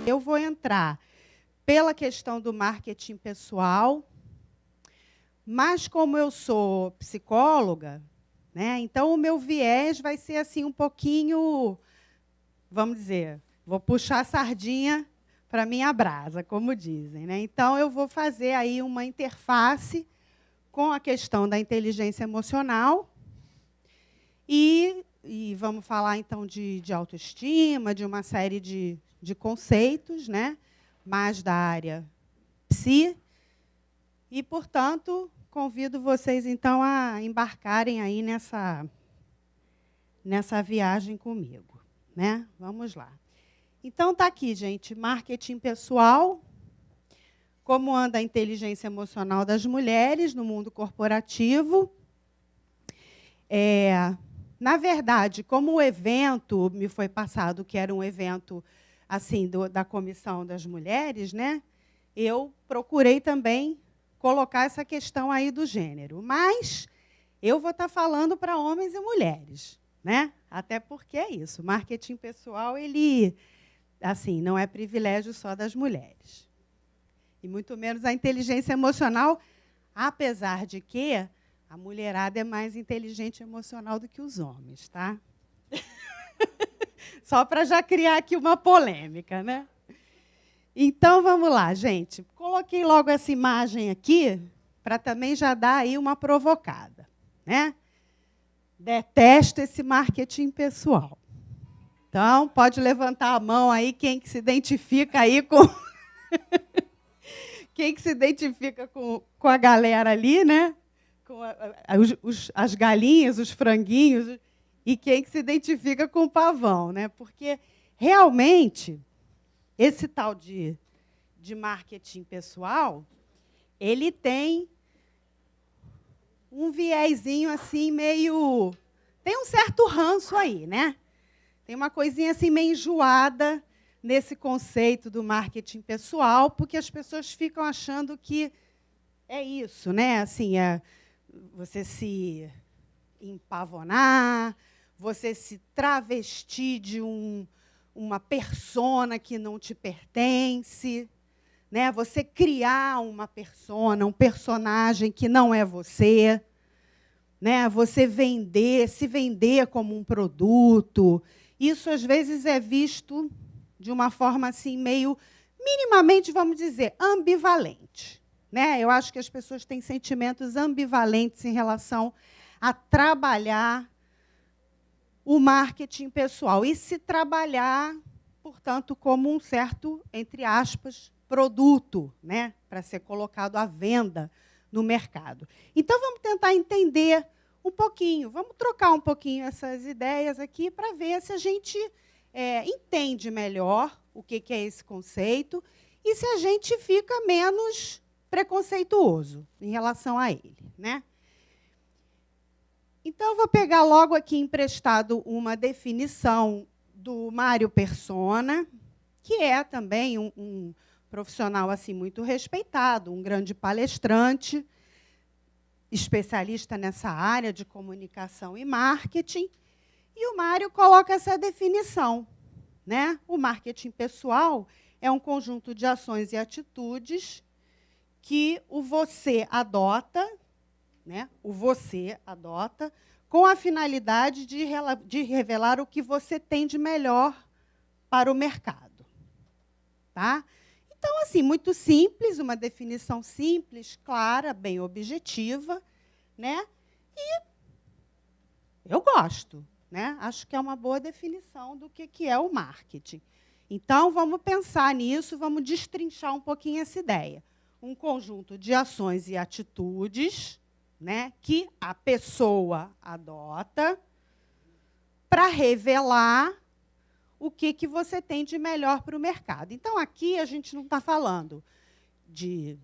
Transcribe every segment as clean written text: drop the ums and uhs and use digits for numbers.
Eu vou entrar pela questão do marketing pessoal, mas como eu sou psicóloga, né, então o meu viés vai ser assim um pouquinho, vamos dizer, vou puxar a sardinha para minha brasa, como dizem, né? Então eu vou fazer aí uma interface com a questão da inteligência emocional e vamos falar então de autoestima, de uma série de conceitos, né, mais da área psi. E, portanto, convido vocês, então, a embarcarem aí nessa viagem comigo, né? Vamos lá. Então, está aqui, gente, marketing pessoal, como anda a inteligência emocional das mulheres no mundo corporativo. Na verdade, como o evento me foi passado, que era um evento assim da Comissão das Mulheres, né, eu procurei também colocar essa questão aí do gênero. Mas eu vou estar falando para homens e mulheres, né? Até porque é isso, marketing pessoal, ele assim, não é privilégio só das mulheres. E muito menos a inteligência emocional, apesar de que a mulherada é mais inteligente emocional do que os homens, tá? Só para já criar aqui uma polêmica, né? Então, vamos lá, gente. Coloquei logo essa imagem aqui para também já dar aí uma provocada, né? Detesto esse marketing pessoal. Então, pode levantar a mão aí quem que se identifica aí com quem que se identifica com a galera ali, né? Com as galinhas, os franguinhos, e quem que se identifica com o pavão, né? Porque realmente esse tal de marketing pessoal, ele tem um viezinho assim meio... Tem um certo ranço aí, né? Tem uma coisinha assim meio enjoada nesse conceito do marketing pessoal, porque as pessoas ficam achando que é isso, né? Assim, você se empavonar, você se travestir de uma persona que não te pertence, né? Você criar uma persona, um personagem que não é você, né? Você se vender como um produto. Isso, às vezes, é visto de uma forma assim meio, minimamente, vamos dizer, ambivalente, né? Eu acho que as pessoas têm sentimentos ambivalentes em relação a trabalhar o marketing pessoal e se trabalhar, portanto, como um certo, entre aspas, produto, né, para ser colocado à venda no mercado. Então, vamos tentar entender um pouquinho, vamos trocar um pouquinho essas ideias aqui para ver se a gente entende melhor o que é esse conceito e se a gente fica menos preconceituoso em relação a ele, né? Então, eu vou pegar logo aqui emprestado uma definição do Mário Persona, que é também um profissional assim muito respeitado, um grande palestrante, especialista nessa área de comunicação e marketing. E o Mário coloca essa definição, né? O marketing pessoal é um conjunto de ações e atitudes que o você adota, né? O você adota com a finalidade de revelar o que você tem de melhor para o mercado. Tá? Então, assim, muito simples, uma definição simples, clara, bem objetiva, né? E eu gosto, né? Acho que é uma boa definição do que é o marketing. Então, vamos pensar nisso, vamos destrinchar um pouquinho essa ideia. Um conjunto de ações e atitudes, né, que a pessoa adota para revelar o que você tem de melhor para o mercado. Então, aqui a gente não está falando de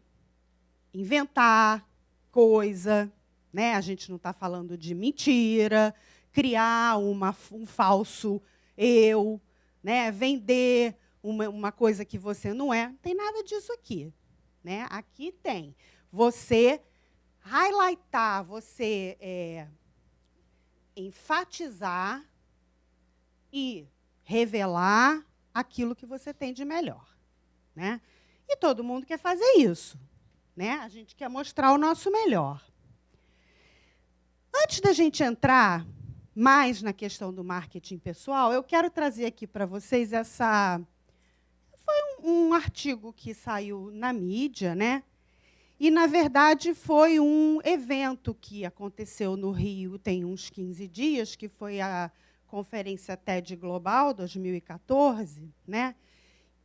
inventar coisa, né? A gente não está falando de mentira, criar um falso eu, né? Vender uma coisa que você não é. Não tem nada disso aqui, né? Aqui tem você highlightar, você enfatizar e revelar aquilo que você tem de melhor, né? E todo mundo quer fazer isso, né? A gente quer mostrar o nosso melhor. Antes da gente entrar mais na questão do marketing pessoal, eu quero trazer aqui para vocês foi um artigo que saiu na mídia, né? E, na verdade, foi um evento que aconteceu no Rio tem uns 15 dias, que foi a Conferência TED Global 2014, né?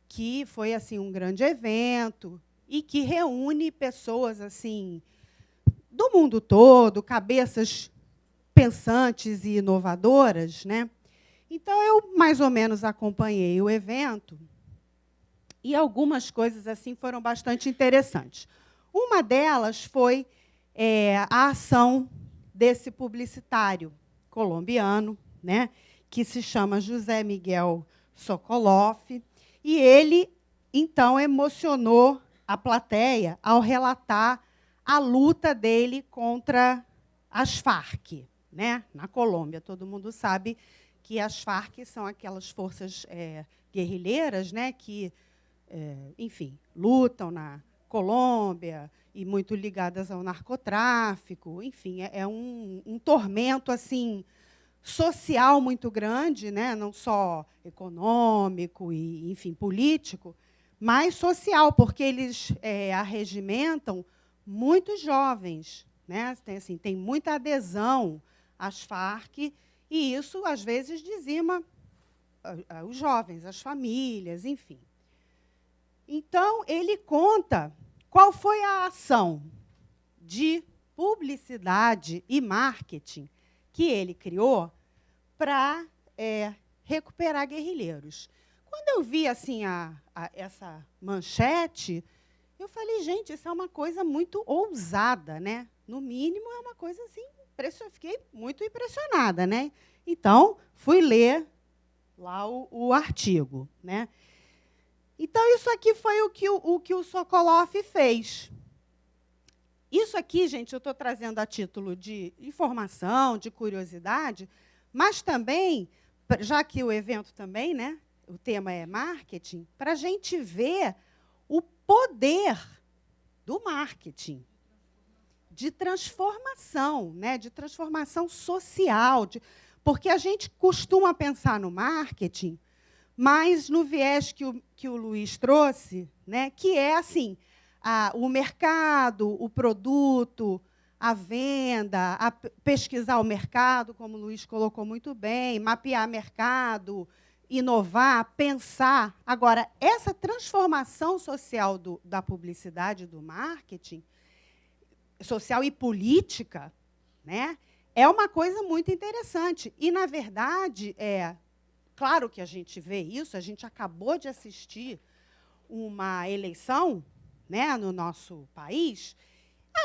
Que foi assim um grande evento e que reúne pessoas assim do mundo todo, cabeças pensantes e inovadoras, né? Então eu mais ou menos acompanhei o evento e algumas coisas assim foram bastante interessantes. Uma delas foi a ação desse publicitário colombiano, né, que se chama José Miguel Sokoloff, e ele, então, emocionou a plateia ao relatar a luta dele contra as Farc, né, na Colômbia. Todo mundo sabe que as Farc são aquelas forças guerrilheiras, né, que, enfim, lutam na Colômbia e muito ligadas ao narcotráfico. Enfim, é um tormento assim social muito grande, né? Não só econômico e, enfim, político, mas social, porque eles arregimentam muitos jovens, né? Tem muita adesão às Farc, e isso, às vezes, dizima os jovens, as famílias, enfim. Então, ele conta qual foi a ação de publicidade e marketing que ele criou para recuperar guerrilheiros. Quando eu vi assim, essa manchete, eu falei, gente, isso é uma coisa muito ousada, né? No mínimo, é uma coisa assim, fiquei muito impressionada, né? Então, fui ler lá o artigo, né? Então, isso aqui foi o que o Sokoloff fez. Isso aqui, gente, eu estou trazendo a título de informação, de curiosidade, mas também, já que o evento também, né, o tema é marketing, para a gente ver o poder do marketing, de transformação, né, de transformação social, porque a gente costuma pensar no marketing, mas no viés que o Luiz trouxe, né, que é assim, o mercado, o produto, a venda, pesquisar o mercado, como o Luiz colocou muito bem, mapear mercado, inovar, pensar. Agora, essa transformação social da publicidade, do marketing, social e política, né, é uma coisa muito interessante. E, na verdade, claro que a gente vê isso, a gente acabou de assistir uma eleição, né, no nosso país,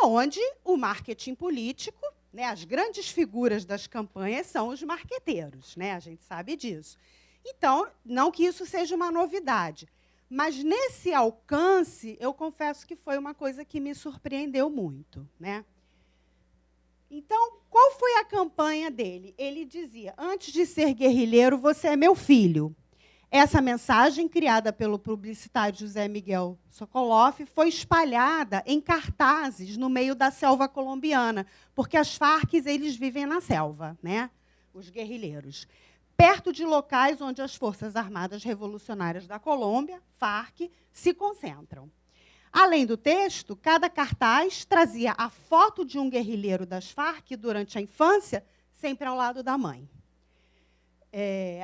onde o marketing político, né, as grandes figuras das campanhas são os marqueteiros, né, a gente sabe disso. Então, não que isso seja uma novidade, mas nesse alcance, eu confesso que foi uma coisa que me surpreendeu muito, né? Então, qual foi a campanha dele? Ele dizia, antes de ser guerrilheiro, você é meu filho. Essa mensagem, criada pelo publicitário José Miguel Sokoloff, foi espalhada em cartazes no meio da selva colombiana, porque as Farc eles vivem na selva, né? Os guerrilheiros, perto de locais onde as Forças Armadas Revolucionárias da Colômbia, Farc, se concentram. Além do texto, cada cartaz trazia a foto de um guerrilheiro das Farc durante a infância, sempre ao lado da mãe.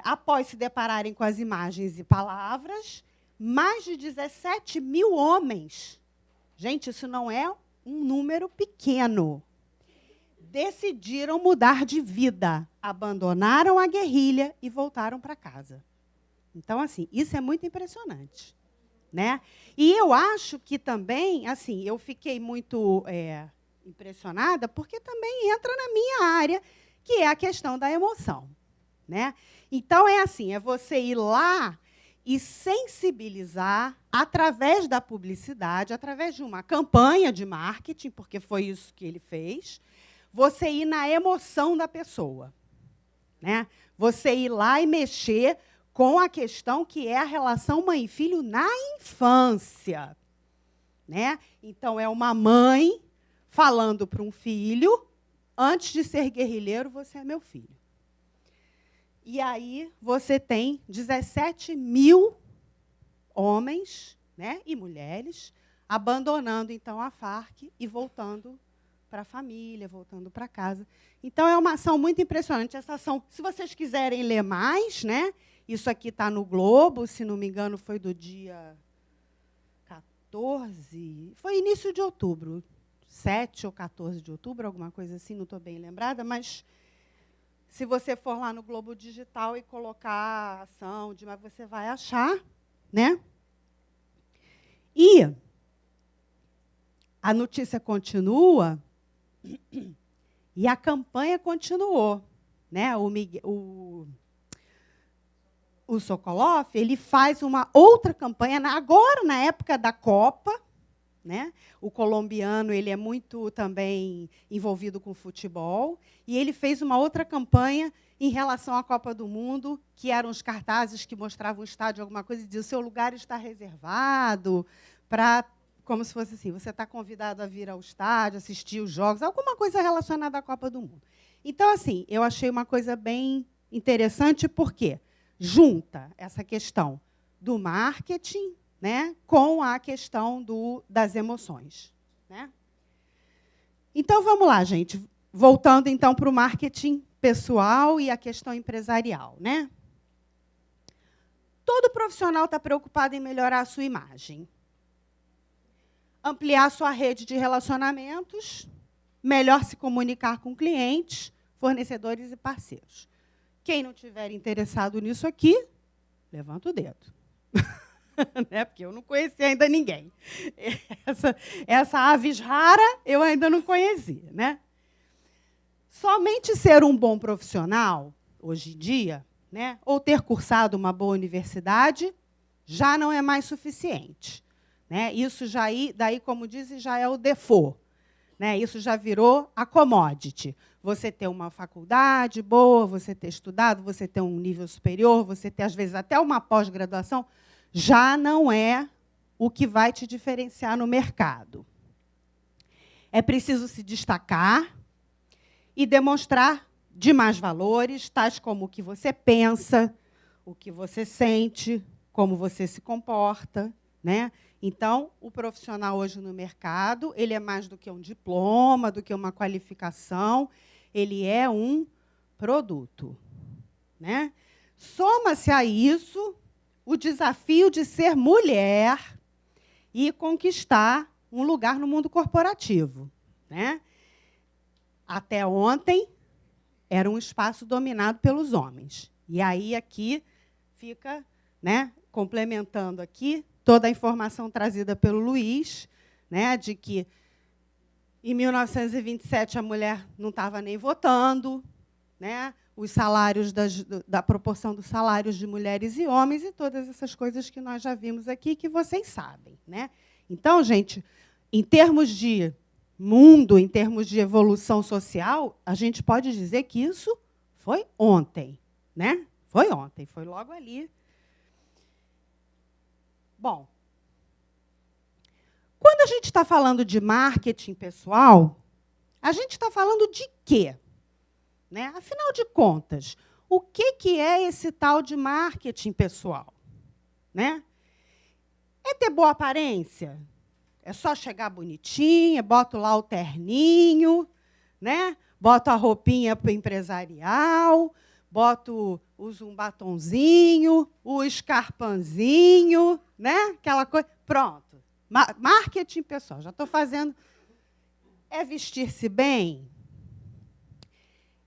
Após se depararem com as imagens e palavras, mais de 17 mil homens, gente, isso não é um número pequeno, decidiram mudar de vida, abandonaram a guerrilha e voltaram para casa. Então, assim, isso é muito impressionante, né? E eu acho que também, assim, eu fiquei muito impressionada, porque também entra na minha área, que é a questão da emoção, né? Então, é assim, é você ir lá e sensibilizar, através da publicidade, através de uma campanha de marketing, porque foi isso que ele fez, você ir na emoção da pessoa, né? Você ir lá e mexer com a questão que é a relação mãe e filho na infância, né? Então, é uma mãe falando para um filho, antes de ser guerrilheiro, você é meu filho. E aí você tem 17 mil homens, né, e mulheres abandonando, então, a Farc e voltando para a família, voltando para casa. Então, é uma ação muito impressionante. Essa ação, se vocês quiserem ler mais, né, isso aqui está no Globo, se não me engano, foi do dia 14, foi início de outubro, 7 ou 14 de outubro, alguma coisa assim, não estou bem lembrada, mas se você for lá no Globo Digital e colocar a ação, você vai achar, né? E a notícia continua e a campanha continuou, né? O Sokolov, ele faz uma outra campanha, agora, na época da Copa, né? O colombiano, ele é muito também envolvido com futebol, e ele fez uma outra campanha em relação à Copa do Mundo, que eram os cartazes que mostravam o estádio, alguma coisa, e dizia, o seu lugar está reservado para, como se fosse assim, você está convidado a vir ao estádio, assistir os jogos, alguma coisa relacionada à Copa do Mundo. Então, assim, eu achei uma coisa bem interessante, porque junta essa questão do marketing, né, com a questão das emoções, né? Então, vamos lá, gente. Voltando, então, para o marketing pessoal e a questão empresarial, né? Todo profissional está preocupado em melhorar a sua imagem, ampliar a sua rede de relacionamentos, melhor se comunicar com clientes, fornecedores e parceiros. Quem não estiver interessado nisso aqui, levanta o dedo. Né? Porque eu não conheci ainda ninguém. Essa aves rara eu ainda não conheci. Né? Somente ser um bom profissional, hoje em dia, né, ou ter cursado uma boa universidade, já não é mais suficiente. Né? Isso já, daí, como dizem, já é o default. Né? Isso já virou a commodity. Você ter uma faculdade boa, você ter estudado, você ter um nível superior, você ter, às vezes, até uma pós-graduação, já não é o que vai te diferenciar no mercado. É preciso se destacar e demonstrar demais valores, tais como o que você pensa, o que você sente, como você se comporta. Né? Então, o profissional hoje no mercado, ele é mais do que um diploma, do que uma qualificação, ele é um produto. Né? Soma-se a isso o desafio de ser mulher e conquistar um lugar no mundo corporativo. Né? Até ontem, era um espaço dominado pelos homens. E aí, aqui, fica, né, complementando aqui, toda a informação trazida pelo Luiz, né, de que, em 1927, a mulher não estava nem votando, né, os salários da proporção dos salários de mulheres e homens e todas essas coisas que nós já vimos aqui, que vocês sabem. Né? Então, gente, em termos de mundo, em termos de evolução social, a gente pode dizer que isso foi ontem. Né? Foi ontem, foi logo ali. Bom, quando a gente está falando de marketing pessoal, a gente está falando de quê? Né? Afinal de contas, o que é esse tal de marketing pessoal? Né? É ter boa aparência? É só chegar bonitinha, boto lá o terninho, né? Boto a roupinha para o empresarial, uso um batonzinho, o escarpanzinho, né? Aquela coisa. Pronto. Marketing pessoal, já estou fazendo. É vestir-se bem?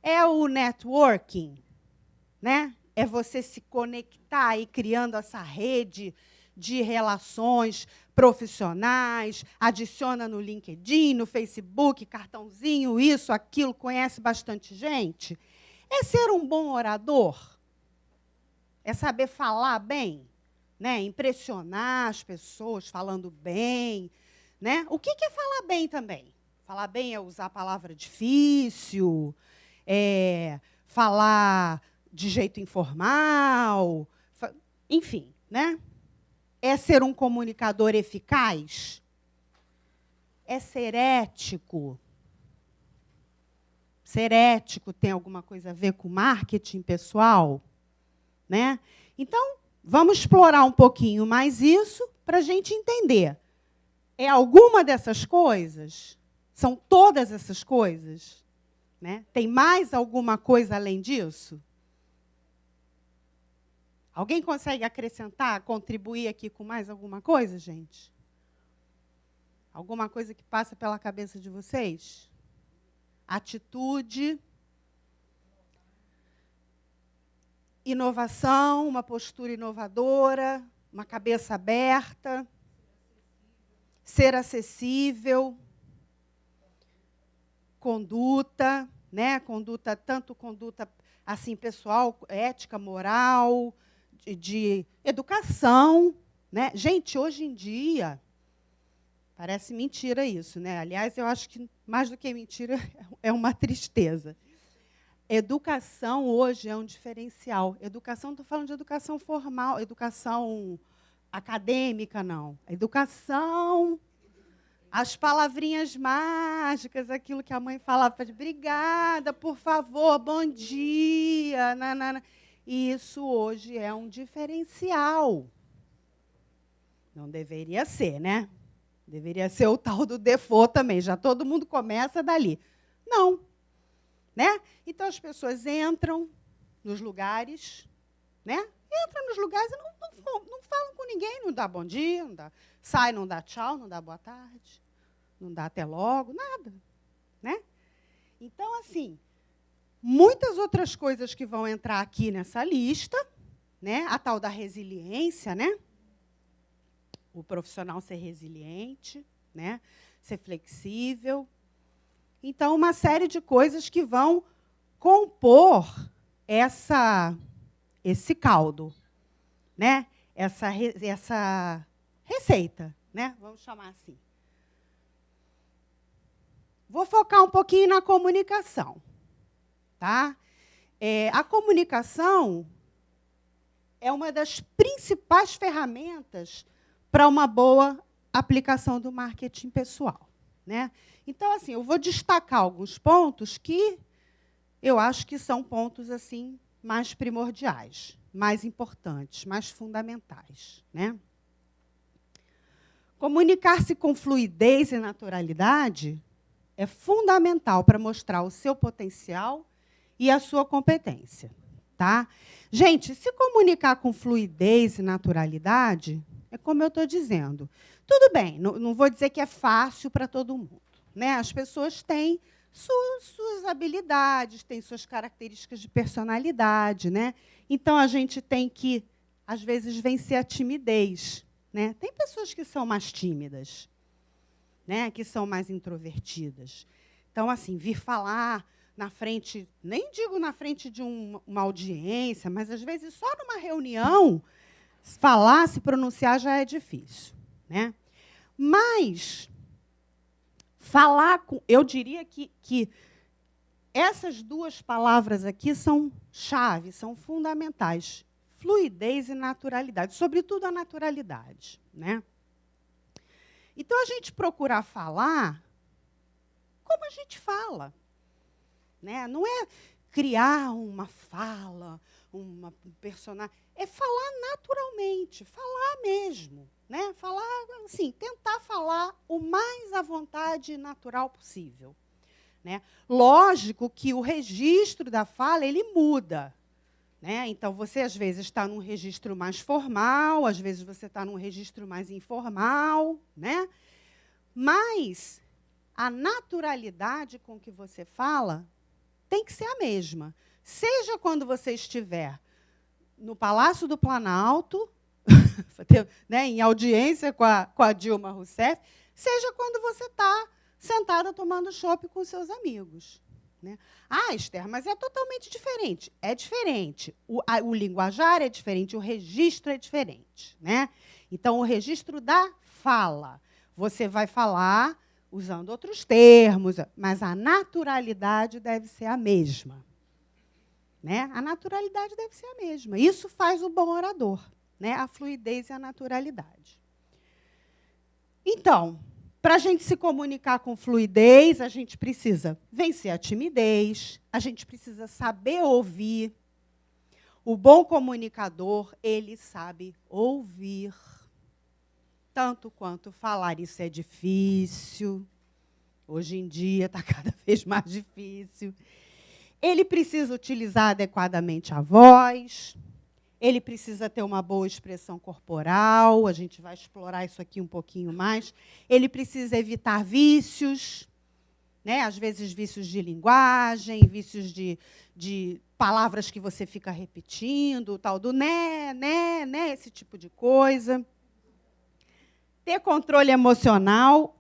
É o networking, né? É você se conectar e criando essa rede de relações profissionais, adiciona no LinkedIn, no Facebook, cartãozinho, isso, aquilo, conhece bastante gente. É ser um bom orador? É saber falar bem? Né? Impressionar as pessoas falando bem? Né? O que é falar bem também? Falar bem é usar a palavra difícil, falar de jeito informal, Enfim, né? É ser um comunicador eficaz? É ser ético? Ser ético tem alguma coisa a ver com marketing pessoal? Né? Então, vamos explorar um pouquinho mais isso para a gente entender. É alguma dessas coisas? São todas essas coisas? Né? Tem mais alguma coisa além disso? Alguém consegue acrescentar, contribuir aqui com mais alguma coisa, gente? Alguma coisa que passa pela cabeça de vocês? Atitude, inovação, uma postura inovadora, uma cabeça aberta, ser acessível, conduta, né? Tanto conduta assim pessoal, ética, moral, de educação, né? Gente, hoje em dia parece mentira isso, né? Aliás, eu acho que mais do que mentira é uma tristeza. Educação hoje é um diferencial. Educação, estou falando de educação formal, educação acadêmica, não. Educação, as palavrinhas mágicas, aquilo que a mãe falava, obrigada, por favor, bom dia. Nanana. E isso hoje é um diferencial. Não deveria ser, né? Deveria ser o tal do default também, já todo mundo começa dali. Não. Né? Então, as pessoas entram nos lugares, né? Entram nos lugares e não falam com ninguém, não dá bom dia, sai, não dá tchau, não dá boa tarde, não dá até logo, nada. Né? Então, assim, muitas outras coisas que vão entrar aqui nessa lista, né? A tal da resiliência, né? O profissional ser resiliente, né? Ser flexível. Então, uma série de coisas que vão compor esse caldo, né? Essa receita, né? Vamos chamar assim. Vou focar um pouquinho na comunicação. Tá? A comunicação é uma das principais ferramentas para uma boa aplicação do marketing pessoal. Né? Então, assim, eu vou destacar alguns pontos que eu acho que são pontos assim, mais primordiais, mais importantes, mais fundamentais. Né? Comunicar-se com fluidez e naturalidade é fundamental para mostrar o seu potencial e a sua competência. Tá? Gente, se comunicar com fluidez e naturalidade, é como eu estou dizendo. Tudo bem, não vou dizer que é fácil para todo mundo. Né? As pessoas têm suas habilidades, têm suas características de personalidade. Né? Então, a gente tem que, às vezes, vencer a timidez. Né? Tem pessoas que são mais tímidas, né? Que são mais introvertidas. Então, assim, vir falar na frente, nem digo na frente de uma audiência, mas, às vezes, só numa reunião, falar, se pronunciar já é difícil. Né? Mas, falar com... Eu diria que essas duas palavras aqui são chave, são fundamentais. Fluidez e naturalidade, sobretudo a naturalidade. Né? Então, a gente procurar falar como a gente fala. Né? Não é criar uma fala, um personagem. É falar naturalmente, falar mesmo. Né? Falar, assim, tentar falar o mais à vontade e natural possível. Né? Lógico que o registro da fala ele muda. Né? Então, você, às vezes, está num registro mais formal, às vezes, você está num registro mais informal. Né? Mas a naturalidade com que você fala tem que ser a mesma. Seja quando você estiver no Palácio do Planalto, né, em audiência com a Dilma Rousseff, seja quando você está sentada tomando chopp com seus amigos. Né? Ah, Esther, mas é totalmente diferente. É diferente. O linguajar é diferente, o registro é diferente. Né? Então, o registro da fala. Você vai falar usando outros termos, mas a naturalidade deve ser a mesma. Né? A naturalidade deve ser a mesma. Isso faz o bom orador. né? A fluidez e a naturalidade. Então, para a gente se comunicar com fluidez, a gente precisa vencer a timidez, a gente precisa saber ouvir. O bom comunicador, ele sabe ouvir, tanto quanto falar. Isso é difícil. Hoje em dia está cada vez mais difícil. Ele precisa utilizar adequadamente a voz. Ele precisa ter uma boa expressão corporal. A gente vai explorar isso aqui um pouquinho mais. Ele precisa evitar vícios, né? Às vezes vícios de linguagem, vícios de palavras que você fica repetindo, o tal do né, esse tipo de coisa. Ter controle emocional,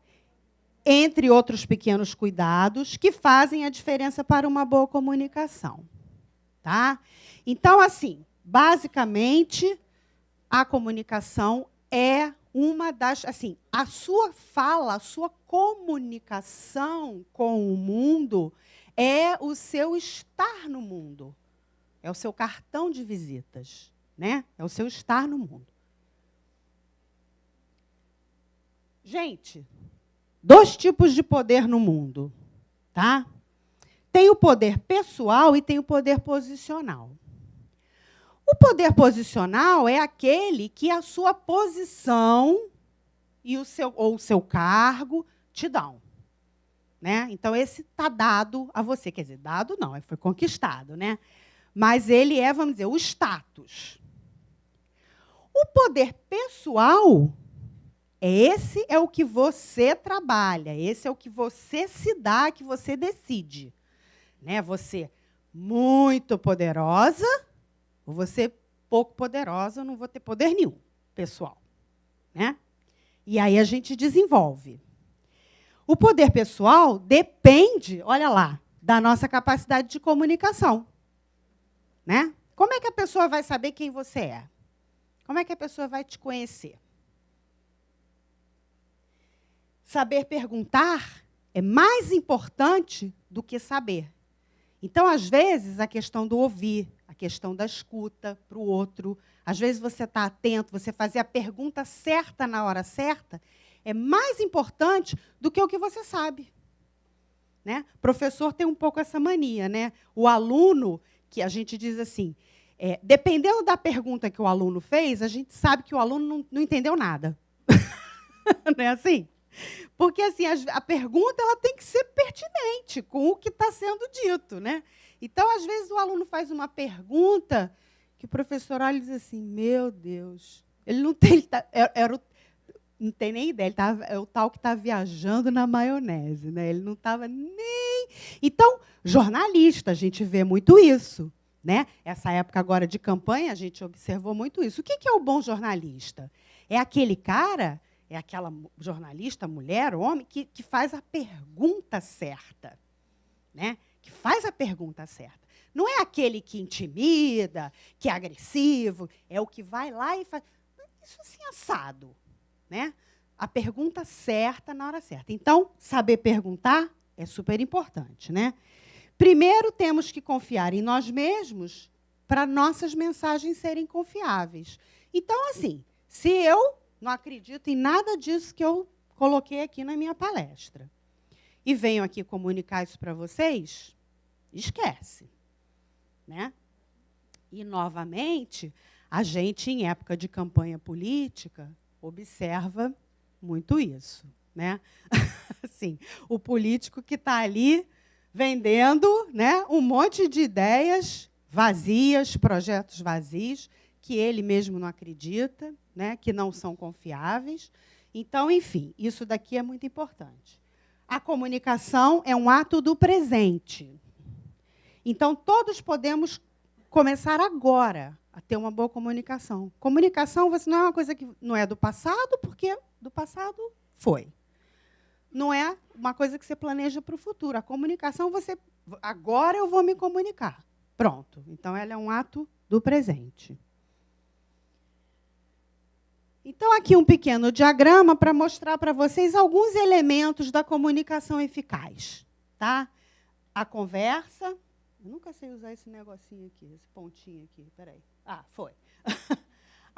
entre outros pequenos cuidados, que fazem a diferença para uma boa comunicação. Tá? Então, assim, basicamente, a comunicação é uma das... Assim, a sua fala, a sua comunicação com o mundo é o seu estar no mundo. É o seu cartão de visitas, né? É o seu estar no mundo. Gente, 2 tipos de poder no mundo, tá? Tem o poder pessoal e tem o poder posicional. O poder posicional é aquele que a sua posição ou o seu cargo te dão, né? Então, esse está dado a você. Quer dizer, dado não, foi conquistado, né? Mas ele é, vamos dizer, o status. O poder pessoal, esse é o que você trabalha, esse é o que você se dá, que você decide. Né? Você muito poderosa, ou você pouco poderosa, eu não vou ter poder nenhum, pessoal. Né? E aí a gente desenvolve. O poder pessoal depende, olha lá, da nossa capacidade de comunicação. Né? Como é que a pessoa vai saber quem você é? Como é que a pessoa vai te conhecer? Saber perguntar é mais importante do que saber. Então, às vezes, a questão do ouvir, a questão da escuta para o outro, às vezes você está atento, você fazer a pergunta certa na hora certa, é mais importante do que o que você sabe. Né? O professor tem um pouco essa mania. Né? O aluno, que a gente diz assim, dependendo da pergunta que o aluno fez, a gente sabe que o aluno não entendeu nada. Não é assim? Porque assim, a pergunta ela tem que ser pertinente com o que está sendo dito. Né? Então, às vezes, o aluno faz uma pergunta que o professor olha e diz assim, meu Deus, ele não tem, não tem nem ideia, é o tal que está viajando na maionese. Né? Ele não estava nem... Então, jornalista, a gente vê muito isso. Né? Essa época agora de campanha, a gente observou muito isso. O que é o bom jornalista? É aquele cara... É aquela jornalista, mulher, homem, que faz a pergunta certa. Né? Que faz a pergunta certa. Não é aquele que intimida, que é agressivo, é o que vai lá e faz... Isso assim, assado. Né? A pergunta certa na hora certa. Então, saber perguntar é super importante. Né? Primeiro, temos que confiar em nós mesmos para nossas mensagens serem confiáveis. Então, assim, se eu não acredito em nada disso que eu coloquei aqui na minha palestra, e venho aqui comunicar isso para vocês, esquece. Né? E, novamente, a gente, em época de campanha política, observa muito isso. Né? Assim, o político que está ali vendendo, né, um monte de ideias vazias, projetos vazios, que ele mesmo não acredita, né, que não são confiáveis. Então, enfim, isso daqui é muito importante. A comunicação é um ato do presente. Então, todos podemos começar agora a ter uma boa comunicação. Comunicação não é uma coisa que não é do passado, porque do passado foi. Não é uma coisa que você planeja para o futuro. A comunicação, agora eu vou me comunicar. Pronto. Então, ela é um ato do presente. Então, aqui um pequeno diagrama para mostrar para vocês alguns elementos da comunicação eficaz. Tá? A conversa. Eu nunca sei usar esse negocinho aqui, esse pontinho aqui. Espera aí. Ah, foi.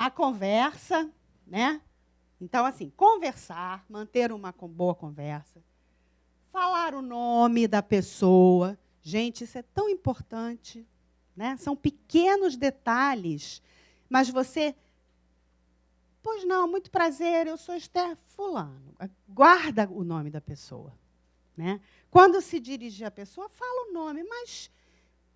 a conversa, né? Então, assim, conversar, manter uma boa conversa, falar o nome da pessoa. Gente, isso é tão importante, né? São pequenos detalhes, mas você... Pois não, muito prazer, eu sou Esther Fulano. Guarda o nome da pessoa, né? Quando se dirigir à pessoa, fala o nome, mas,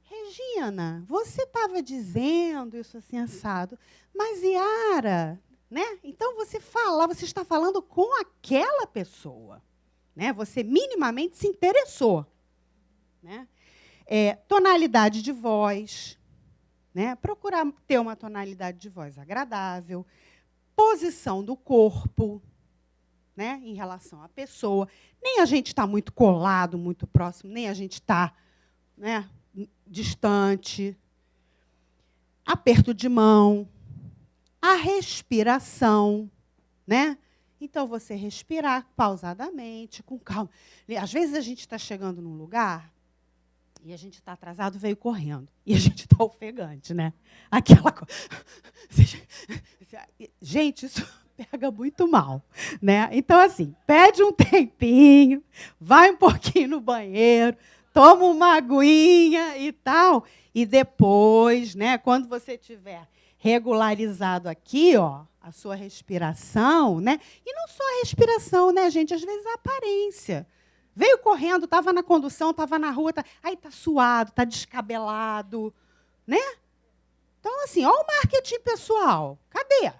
Regina, você estava dizendo isso assim, assado, mas Yara, né? Então você fala, você está falando com aquela pessoa, né? Você minimamente se interessou, né? Tonalidade de voz, né? Procurar ter uma tonalidade de voz agradável, posição do corpo, né, em relação à pessoa. Nem a gente está muito colado, muito próximo, nem a gente está, né, distante. Aperto de mão, a respiração, né? Então, você respirar pausadamente, com calma. Às vezes, a gente está chegando num lugar e a gente está atrasado, veio correndo. E a gente está ofegante, né? Aquela coisa. Gente, isso pega muito mal, né? Então, assim, pede um tempinho, vai um pouquinho no banheiro, toma uma aguinha e tal, e depois, né, quando você tiver regularizado aqui, ó, a sua respiração, né? E não só a respiração, né, gente? Às vezes a aparência. Veio correndo, estava na condução, estava na rua, aí está suado, está descabelado, né? Então, assim, olha o marketing pessoal. Cadê?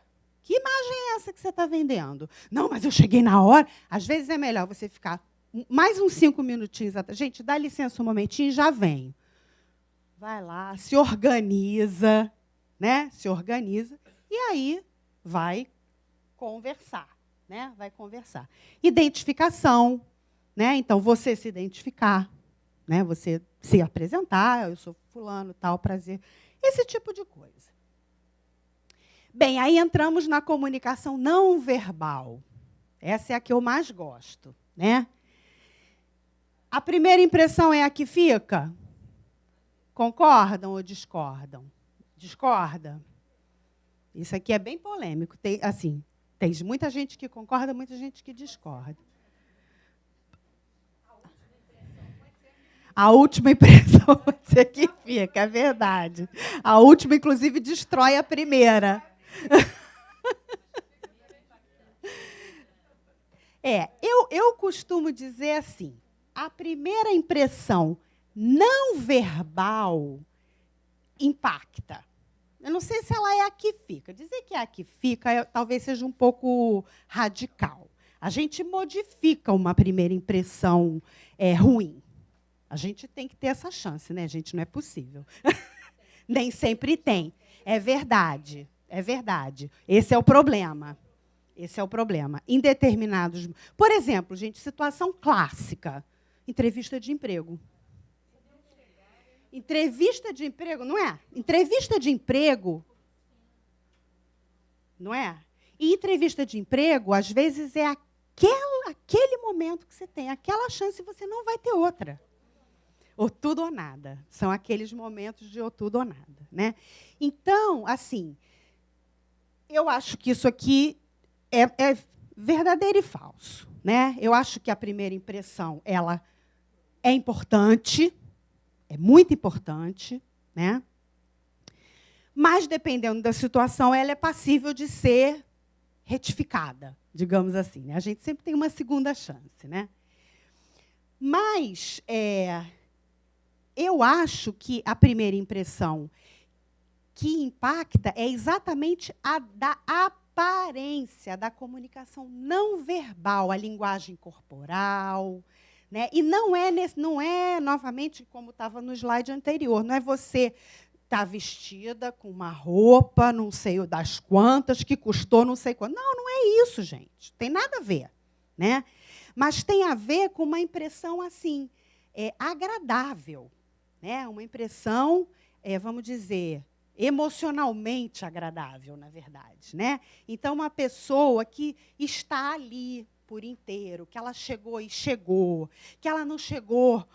Que imagem é essa que você está vendendo? Não, mas eu cheguei na hora. Às vezes é melhor você ficar mais uns 5 minutinhos. Gente, dá licença um momentinho e já venho. Vai lá, se organiza, né? Se organiza. E aí vai conversar, né? Vai conversar. Identificação, né? Então, você se identificar, né? Você se apresentar, eu sou fulano, tal, prazer. Esse tipo de coisa. Bem, aí entramos na comunicação não verbal. Essa é a que eu mais gosto, né? A primeira impressão é a que fica? Concordam ou discordam? Discorda? Isso aqui é bem polêmico. Tem, assim, tem muita gente que concorda, muita gente que discorda. A última impressão pode ser que fica, é verdade. A última, inclusive, destrói a primeira. Eu costumo dizer assim, a primeira impressão não verbal impacta. Eu não sei se ela é a que fica. Dizer que é a que fica talvez seja um pouco radical. A gente modifica uma primeira impressão ruim. A gente tem que ter essa chance, né, gente? Não é possível. Nem sempre tem. É verdade. É verdade. Esse é o problema. Esse é o problema. Em determinados... Por exemplo, gente, situação clássica. Entrevista de emprego. Entrevista de emprego, não é? Entrevista de emprego, não é? E entrevista de emprego, às vezes, é aquele momento que você tem, aquela chance e você não vai ter outra. Ou tudo ou nada. São aqueles momentos de ou tudo ou nada, né? Então, assim, eu acho que isso aqui é verdadeiro e falso, né? Eu acho que a primeira impressão, ela é importante, é muito importante, né? Mas, dependendo da situação, ela é passível de ser retificada, digamos assim, né? A gente sempre tem uma segunda chance, né? Mas eu acho que a primeira impressão que impacta é exatamente a da aparência, da comunicação não verbal, a linguagem corporal, né? E não é novamente, como estava no slide anterior, não é você estar vestida com uma roupa, não sei das quantas, que custou não sei quanto. Não é isso, gente. Tem nada a ver, né? Mas tem a ver com uma impressão assim, agradável, né? Uma impressão, vamos dizer, emocionalmente agradável, na verdade, né? Então, uma pessoa que está ali por inteiro, que ela chegou e chegou, que ela não chegou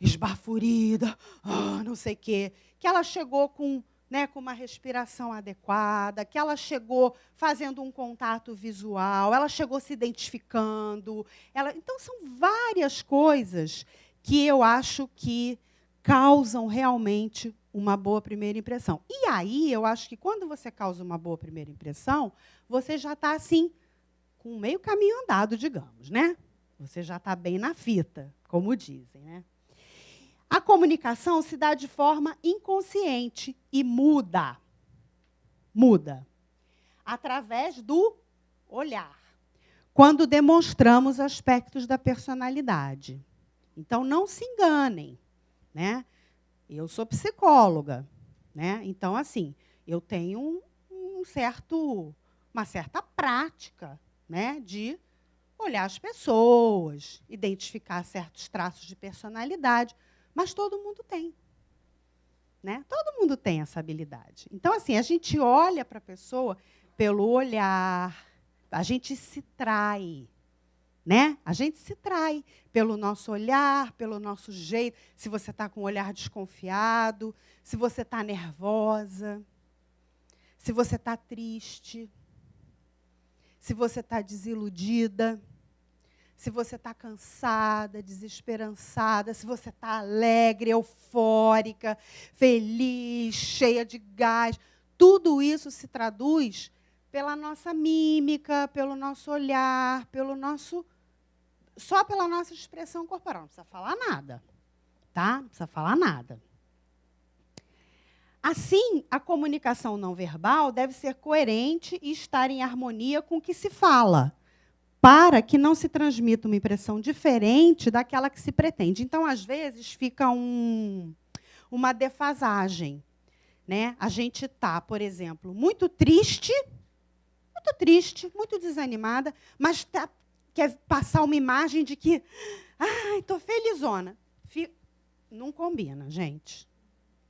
esbafurida, não sei o quê, que ela chegou com, né, com uma respiração adequada, que ela chegou fazendo um contato visual, ela chegou se identificando. Então, são várias coisas que eu acho que causam realmente uma boa primeira impressão. E aí, eu acho que quando você causa uma boa primeira impressão, você já está, assim, com meio caminho andado, digamos, né? Você já está bem na fita, como dizem, né? A comunicação se dá de forma inconsciente e muda. Muda. Através do olhar. Quando demonstramos aspectos da personalidade. Então, não se enganem, né? Eu sou psicóloga, né? Então, assim, eu tenho uma certa prática, né, de olhar as pessoas, identificar certos traços de personalidade, mas todo mundo tem, né? Todo mundo tem essa habilidade. Então, assim, a gente olha para a pessoa pelo olhar, a gente se trai, né? A gente se trai pelo nosso olhar, pelo nosso jeito. Se você está com um olhar desconfiado, se você está nervosa, se você está triste, se você está desiludida, se você está cansada, desesperançada, se você está alegre, eufórica, feliz, cheia de gás. Tudo isso se traduz pela nossa mímica, pelo nosso olhar, só pela nossa expressão corporal. Não precisa falar nada, tá? Não precisa falar nada. Assim, a comunicação não verbal deve ser coerente e estar em harmonia com o que se fala, para que não se transmita uma impressão diferente daquela que se pretende. Então, às vezes, fica uma defasagem, né? A gente está, por exemplo, muito triste, muito desanimada, mas quer passar uma imagem de que, estou felizona. Não combina, gente.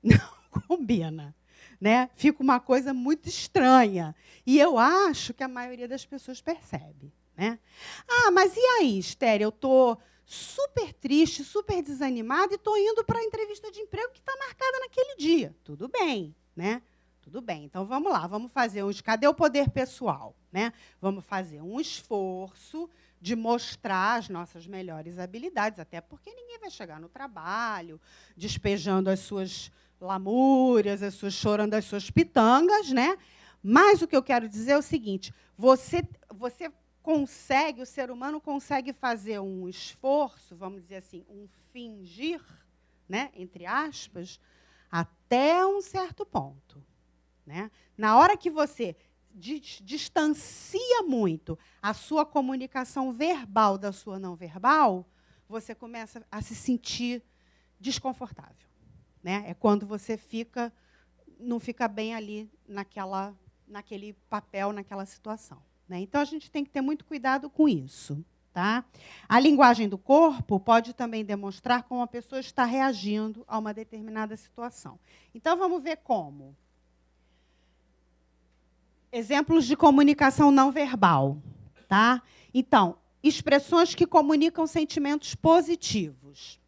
Não combina, né? Fica uma coisa muito estranha. E eu acho que a maioria das pessoas percebe, né? Mas e aí, Esther? Eu estou super triste, super desanimada e estou indo para a entrevista de emprego que está marcada naquele dia. Tudo bem, né? Tudo bem. Então, vamos lá. Vamos fazer cadê o poder pessoal, né? Vamos fazer um esforço de mostrar as nossas melhores habilidades, até porque ninguém vai chegar no trabalho despejando as suas lamúrias, chorando as suas pitangas, né? Mas o que eu quero dizer é o seguinte: você consegue, o ser humano consegue fazer um esforço, vamos dizer assim, um fingir, né, entre aspas, até um certo ponto, né? Na hora que você distancia muito a sua comunicação verbal da sua não verbal, você começa a se sentir desconfortável, né? É quando você não fica bem ali naquele papel, naquela situação, né? Então, a gente tem que ter muito cuidado com isso, tá? A linguagem do corpo pode também demonstrar como a pessoa está reagindo a uma determinada situação. Então, vamos ver como. Exemplos de comunicação não verbal, tá? Então, expressões que comunicam sentimentos positivos.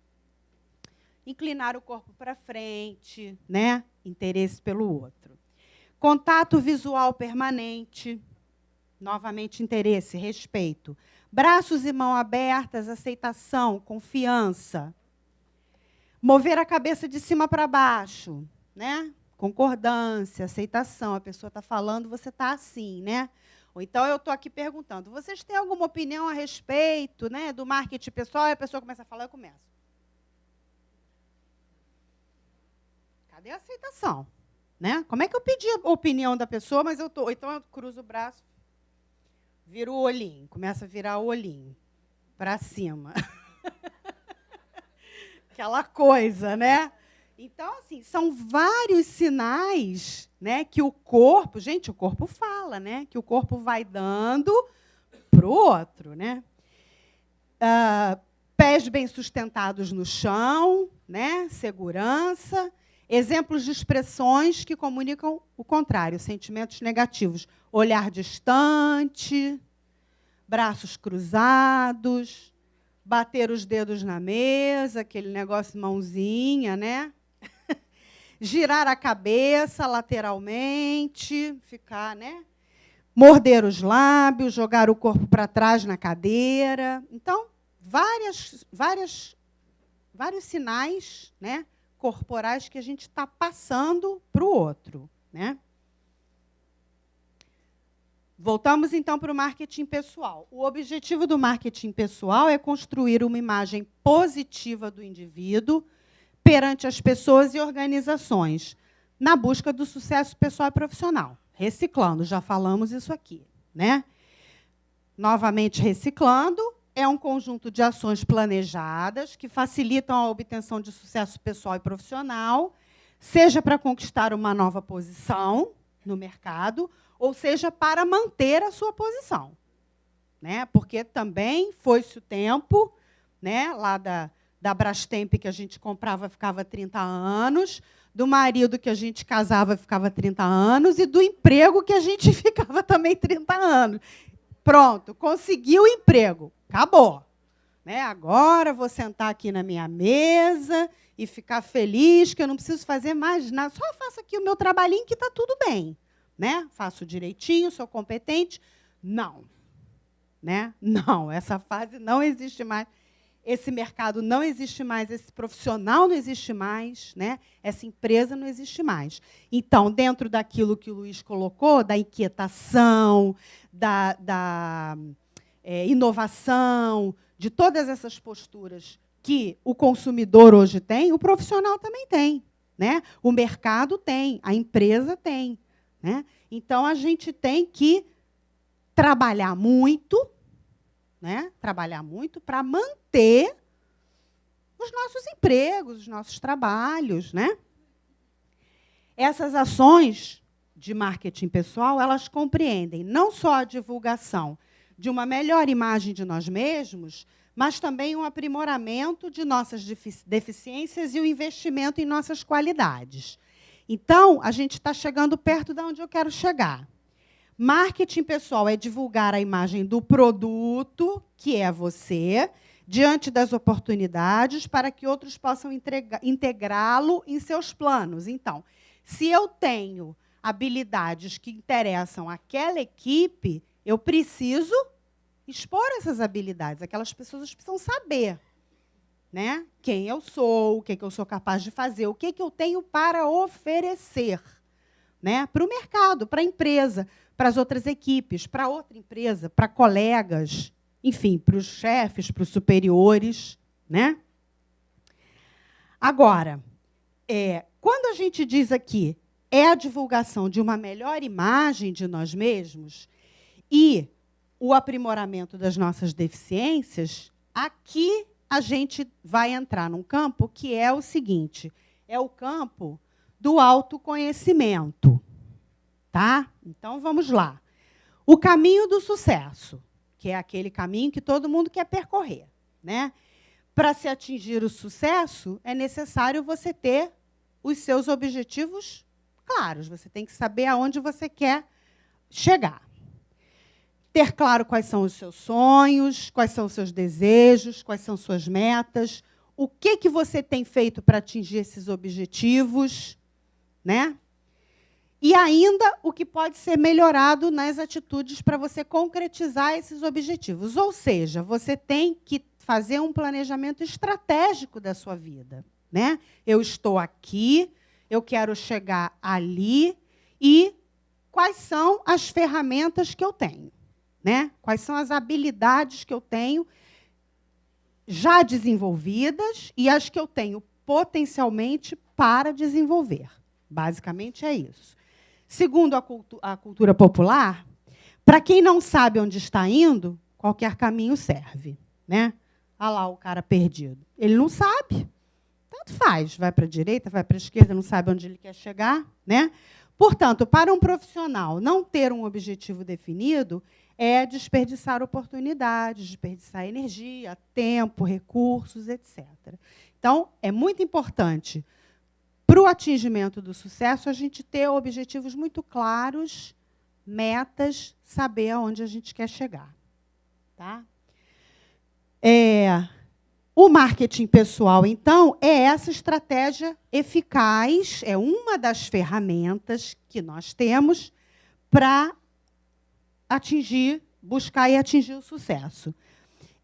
Inclinar o corpo para frente, né? Interesse pelo outro. Contato visual permanente, novamente interesse, respeito. Braços e mãos abertas, aceitação, confiança. Mover a cabeça de cima para baixo, né? Concordância, aceitação. A pessoa está falando, você está assim, né? Ou então eu estou aqui perguntando, vocês têm alguma opinião a respeito, né, do marketing pessoal? E a pessoa começa a falar, eu começo. Cadê a aceitação? Né? Como é que eu pedi a opinião da pessoa, mas eu estou... Então eu cruzo o braço, viro o olhinho, começa a virar o olhinho para cima. Aquela coisa, né? Então, assim, são vários sinais, né, que o corpo... Gente, o corpo fala, né? Que o corpo vai dando para o outro, né? Pés bem sustentados no chão, né? Segurança. Exemplos de expressões que comunicam o contrário, sentimentos negativos. Olhar distante, braços cruzados, bater os dedos na mesa, aquele negócio mãozinha, né? girar a cabeça lateralmente, ficar, né? Morder os lábios, jogar o corpo para trás na cadeira. Então, vários sinais, né, corporais que a gente está passando para o outro, né? Voltamos, então, para o marketing pessoal. O objetivo do marketing pessoal é construir uma imagem positiva do indivíduo perante as pessoas e organizações, na busca do sucesso pessoal e profissional. Reciclando, já falamos isso aqui, né? Novamente, reciclando, é um conjunto de ações planejadas que facilitam a obtenção de sucesso pessoal e profissional, seja para conquistar uma nova posição no mercado, ou seja, para manter a sua posição, né? Porque também foi-se o tempo, né, lá da Brastemp que a gente comprava ficava 30 anos, do marido que a gente casava ficava 30 anos e do emprego que a gente ficava também 30 anos. Pronto, conseguiu o emprego, acabou, né? Agora vou sentar aqui na minha mesa e ficar feliz que eu não preciso fazer mais nada, só faço aqui o meu trabalhinho que está tudo bem. Né? Faço direitinho, sou competente. Não. Né? Não, essa fase não existe mais. Esse mercado não existe mais, esse profissional não existe mais, né? Essa empresa não existe mais. Então, dentro daquilo que o Luiz colocou, da inquietação, da inovação, de todas essas posturas que o consumidor hoje tem, o profissional também tem. Né? O mercado tem, a empresa tem. Né? Então, a gente tem que trabalhar muito, né? Trabalhar muito para manter os nossos empregos, os nossos trabalhos. Né? Essas ações de marketing pessoal, elas compreendem não só a divulgação de uma melhor imagem de nós mesmos, mas também um aprimoramento de nossas deficiências e o investimento em nossas qualidades. Então, a gente está chegando perto de onde eu quero chegar. Marketing pessoal é divulgar a imagem do produto, que é você, diante das oportunidades, para que outros possam integrá-lo em seus planos. Então, se eu tenho habilidades que interessam àquela equipe, eu preciso expor essas habilidades. Aquelas pessoas precisam saber, né? Quem eu sou, o que eu sou capaz de fazer, o que eu tenho para oferecer, né? Para o mercado, para a empresa, para as outras equipes, para outra empresa, para colegas, enfim, para os chefes, para os superiores. Né? Agora, quando a gente diz aqui é a divulgação de uma melhor imagem de nós mesmos e o aprimoramento das nossas deficiências, aqui a gente vai entrar num campo que é o seguinte, é o campo do autoconhecimento. Tá? Então, vamos lá. O caminho do sucesso, que é aquele caminho que todo mundo quer percorrer. Né? Para se atingir o sucesso, é necessário você ter os seus objetivos claros. Você tem que saber aonde você quer chegar. Ter claro quais são os seus sonhos, quais são os seus desejos, quais são suas metas, o que você tem feito para atingir esses objetivos, né? E ainda o que pode ser melhorado nas atitudes para você concretizar esses objetivos. Ou seja, você tem que fazer um planejamento estratégico da sua vida. Né? Eu estou aqui, eu quero chegar ali, e quais são as ferramentas que eu tenho? Né? Quais são as habilidades que eu tenho já desenvolvidas e as que eu tenho potencialmente para desenvolver? Basicamente é isso. Segundo a cultura popular, para quem não sabe onde está indo, qualquer caminho serve. Né? Olha lá o cara perdido. Ele não sabe. Tanto faz. Vai para a direita, vai para a esquerda, não sabe onde ele quer chegar. Né? Portanto, para um profissional não ter um objetivo definido é desperdiçar oportunidades, desperdiçar energia, tempo, recursos, etc. Então, é muito importante, para o atingimento do sucesso, a gente ter objetivos muito claros, metas, saber aonde a gente quer chegar. Tá? O marketing pessoal, então, é essa estratégia eficaz, é uma das ferramentas que nós temos para buscar e atingir o sucesso.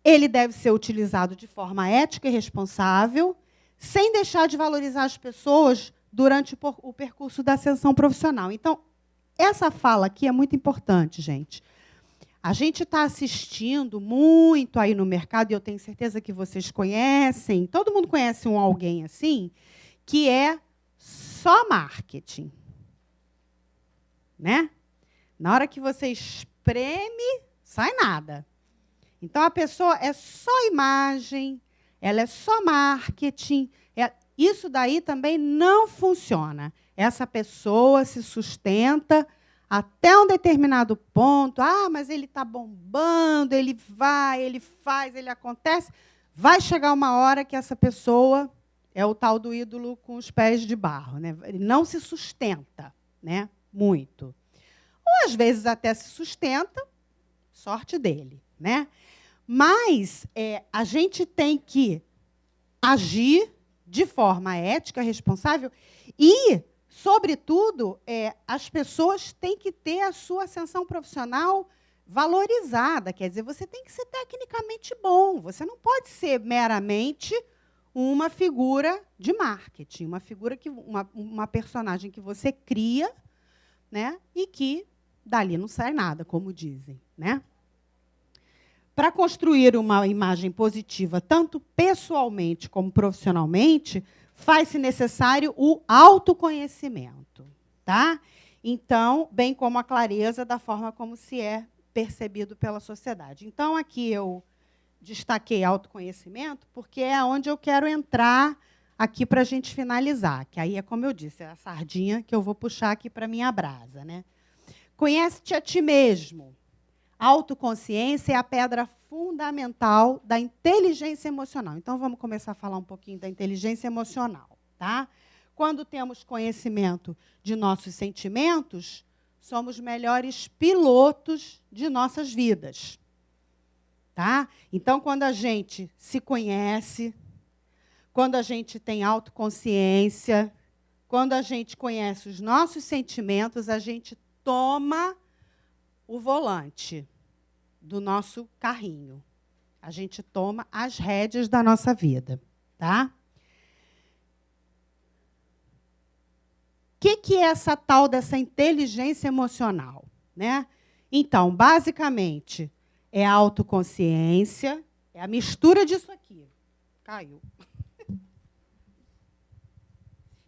Ele deve ser utilizado de forma ética e responsável, sem deixar de valorizar as pessoas durante o percurso da ascensão profissional. Então, essa fala aqui é muito importante, gente. A gente está assistindo muito aí no mercado, e eu tenho certeza que vocês conhecem, todo mundo conhece alguém assim, que é só marketing. Né? Na hora que você espreme, sai nada. Então, a pessoa é só imagem, ela é só marketing. Isso daí também não funciona. Essa pessoa se sustenta até um determinado ponto. Ah, mas ele está bombando, ele vai, ele faz, ele acontece. Vai chegar uma hora que essa pessoa é o tal do ídolo com os pés de barro. Né? Ele não se sustenta, né? Muito. Ou, às vezes, até se sustenta, sorte dele. Né? Mas a gente tem que agir de forma ética, responsável e, sobretudo, as pessoas têm que ter a sua ascensão profissional valorizada. Quer dizer, você tem que ser tecnicamente bom. Você não pode ser meramente uma figura de marketing, uma personagem que você cria, né, e que dali não sai nada, como dizem. Né? Para construir uma imagem positiva, tanto pessoalmente como profissionalmente, faz-se necessário o autoconhecimento. Tá? Então, bem como a clareza da forma como se é percebido pela sociedade. Então, aqui eu destaquei autoconhecimento, porque é onde eu quero entrar aqui para a gente finalizar, que aí é, como eu disse, é a sardinha que eu vou puxar aqui para a minha brasa. Né? Conhece-te a ti mesmo. Autoconsciência é a pedra fundamental da inteligência emocional. Então, vamos começar a falar um pouquinho da inteligência emocional. Tá? Quando temos conhecimento de nossos sentimentos, somos melhores pilotos de nossas vidas. Tá? Então, quando a gente se conhece, quando a gente tem autoconsciência, quando a gente conhece os nossos sentimentos, a gente toma o volante do nosso carrinho. A gente toma as rédeas da nossa vida. Tá? O que é essa tal dessa inteligência emocional? Né? Então, basicamente, é a autoconsciência, é a mistura disso aqui. Caiu.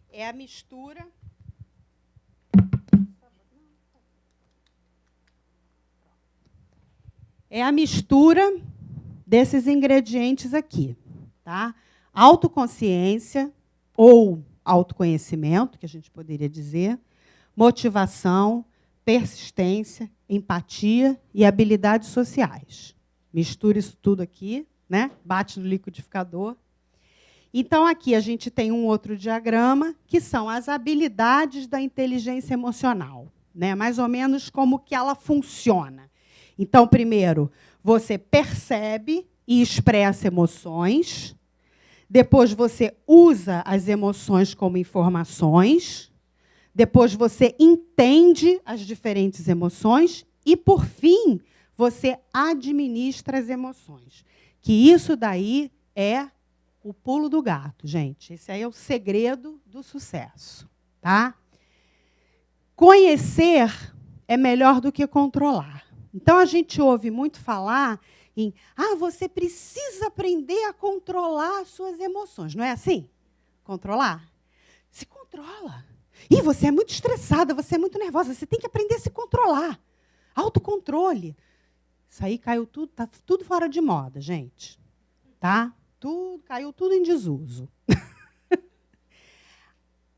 É a mistura... É a mistura desses ingredientes aqui. Tá? Autoconsciência, ou autoconhecimento, que a gente poderia dizer, motivação, persistência, empatia e habilidades sociais. Mistura isso tudo aqui, né? Bate no liquidificador. Então, aqui a gente tem um outro diagrama, que são as habilidades da inteligência emocional. Né? Mais ou menos como que ela funciona. Então, primeiro, você percebe e expressa emoções. Depois, você usa as emoções como informações. Depois, você entende as diferentes emoções. E, por fim, você administra as emoções. Que isso daí é o pulo do gato, gente. Esse aí é o segredo do sucesso. Tá? Conhecer é melhor do que controlar. Então, a gente ouve muito falar em você precisa aprender a controlar as suas emoções. Não é assim? Controlar? Se controla. Ih, você é muito estressada, você é muito nervosa, você tem que aprender a se controlar. Autocontrole. Isso aí caiu tudo, está tudo fora de moda, gente. Tá? Caiu tudo em desuso.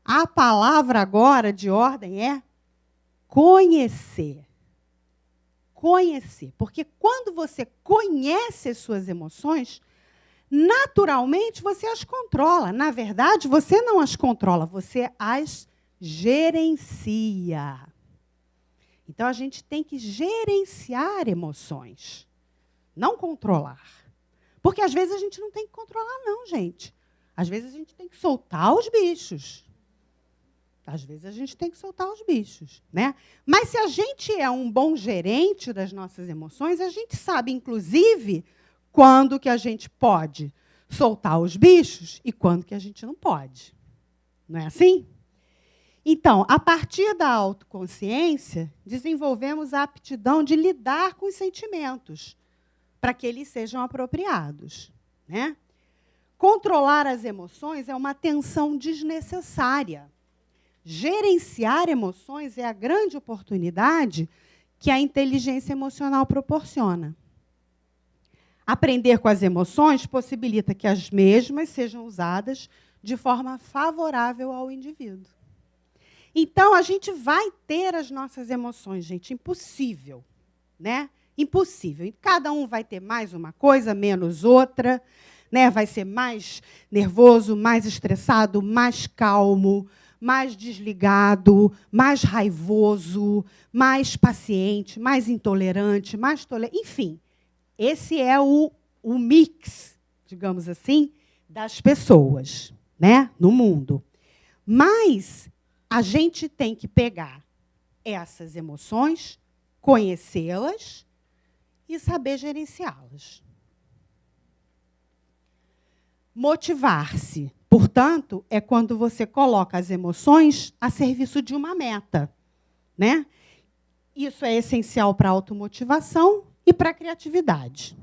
A palavra agora de ordem é conhecer. Conhecer. Porque quando você conhece as suas emoções, naturalmente você as controla. Na verdade, você não as controla, você as gerencia. Então, a gente tem que gerenciar emoções, não controlar. Porque, às vezes, a gente não tem que controlar, não, gente. Às vezes, a gente tem que soltar os bichos. Às vezes, a gente tem que soltar os bichos, né? Mas, se a gente é um bom gerente das nossas emoções, a gente sabe, inclusive, quando que a gente pode soltar os bichos e quando que a gente não pode. Não é assim? Então, a partir da autoconsciência, desenvolvemos a aptidão de lidar com os sentimentos, para que eles sejam apropriados, né? Controlar as emoções é uma tensão desnecessária. Gerenciar emoções é a grande oportunidade que a inteligência emocional proporciona. Aprender com as emoções possibilita que as mesmas sejam usadas de forma favorável ao indivíduo. Então, a gente vai ter as nossas emoções, gente, impossível, né? Impossível. Cada um vai ter mais uma coisa, menos outra, né? Vai ser mais nervoso, mais estressado, mais calmo, mais desligado, mais raivoso, mais paciente, mais intolerante, mais tolerante. Enfim, esse é o mix, digamos assim, das pessoas, né, no mundo. Mas a gente tem que pegar essas emoções, conhecê-las e saber gerenciá-las. Motivar-se, portanto, é quando você coloca as emoções a serviço de uma meta, né? Isso é essencial para a automotivação e para a criatividade.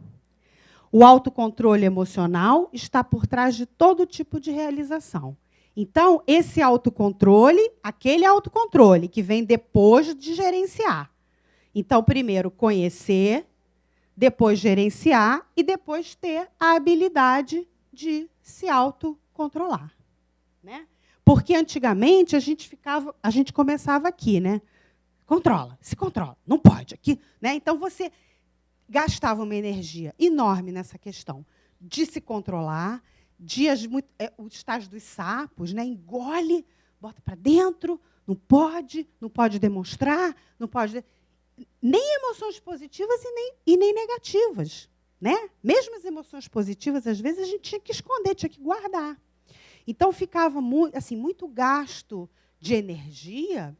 O autocontrole emocional está por trás de todo tipo de realização. Então, esse autocontrole, aquele autocontrole que vem depois de gerenciar. Então, primeiro conhecer, depois gerenciar e depois ter a habilidade de se autocontrolar, né? Porque antigamente a gente começava aqui, né? Controla, se controla, não pode aqui, né? Então você gastava uma energia enorme nessa questão de se controlar, o estágio dos sapos, né? Engole, bota para dentro, não pode demonstrar, não pode nem emoções positivas e nem negativas, né? Mesmo as emoções positivas, às vezes, a gente tinha que esconder, tinha que guardar. Então, ficava muito gasto de energia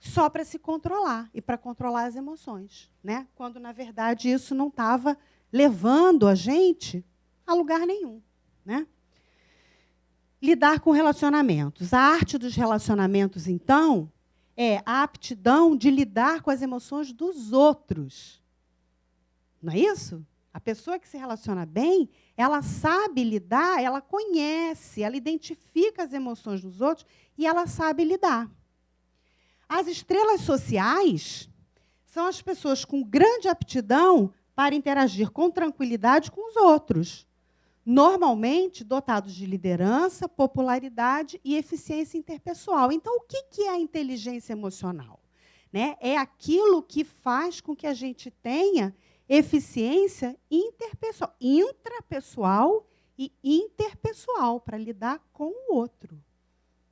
só para se controlar e para controlar as emoções, né? Quando, na verdade, isso não estava levando a gente a lugar nenhum, né? Lidar com relacionamentos. A arte dos relacionamentos, então, é a aptidão de lidar com as emoções dos outros. Não é isso? A pessoa que se relaciona bem, ela sabe lidar, ela conhece, ela identifica as emoções dos outros e ela sabe lidar. As estrelas sociais são as pessoas com grande aptidão para interagir com tranquilidade com os outros, normalmente dotados de liderança, popularidade e eficiência interpessoal. Então, o que é a inteligência emocional? Né? É aquilo que faz com que a gente tenha eficiência intrapessoal e interpessoal para lidar com o outro,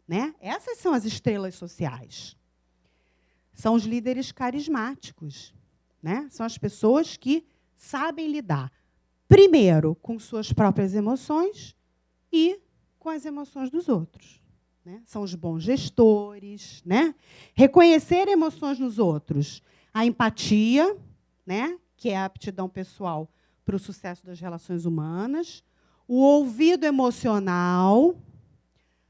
né? Essas são as estrelas sociais. São os líderes carismáticos, né? São as pessoas que sabem lidar, primeiro, com suas próprias emoções e com as emoções dos outros, né? São os bons gestores, né? Reconhecer emoções nos outros, a empatia, né? Que é a aptidão pessoal para o sucesso das relações humanas. O ouvido emocional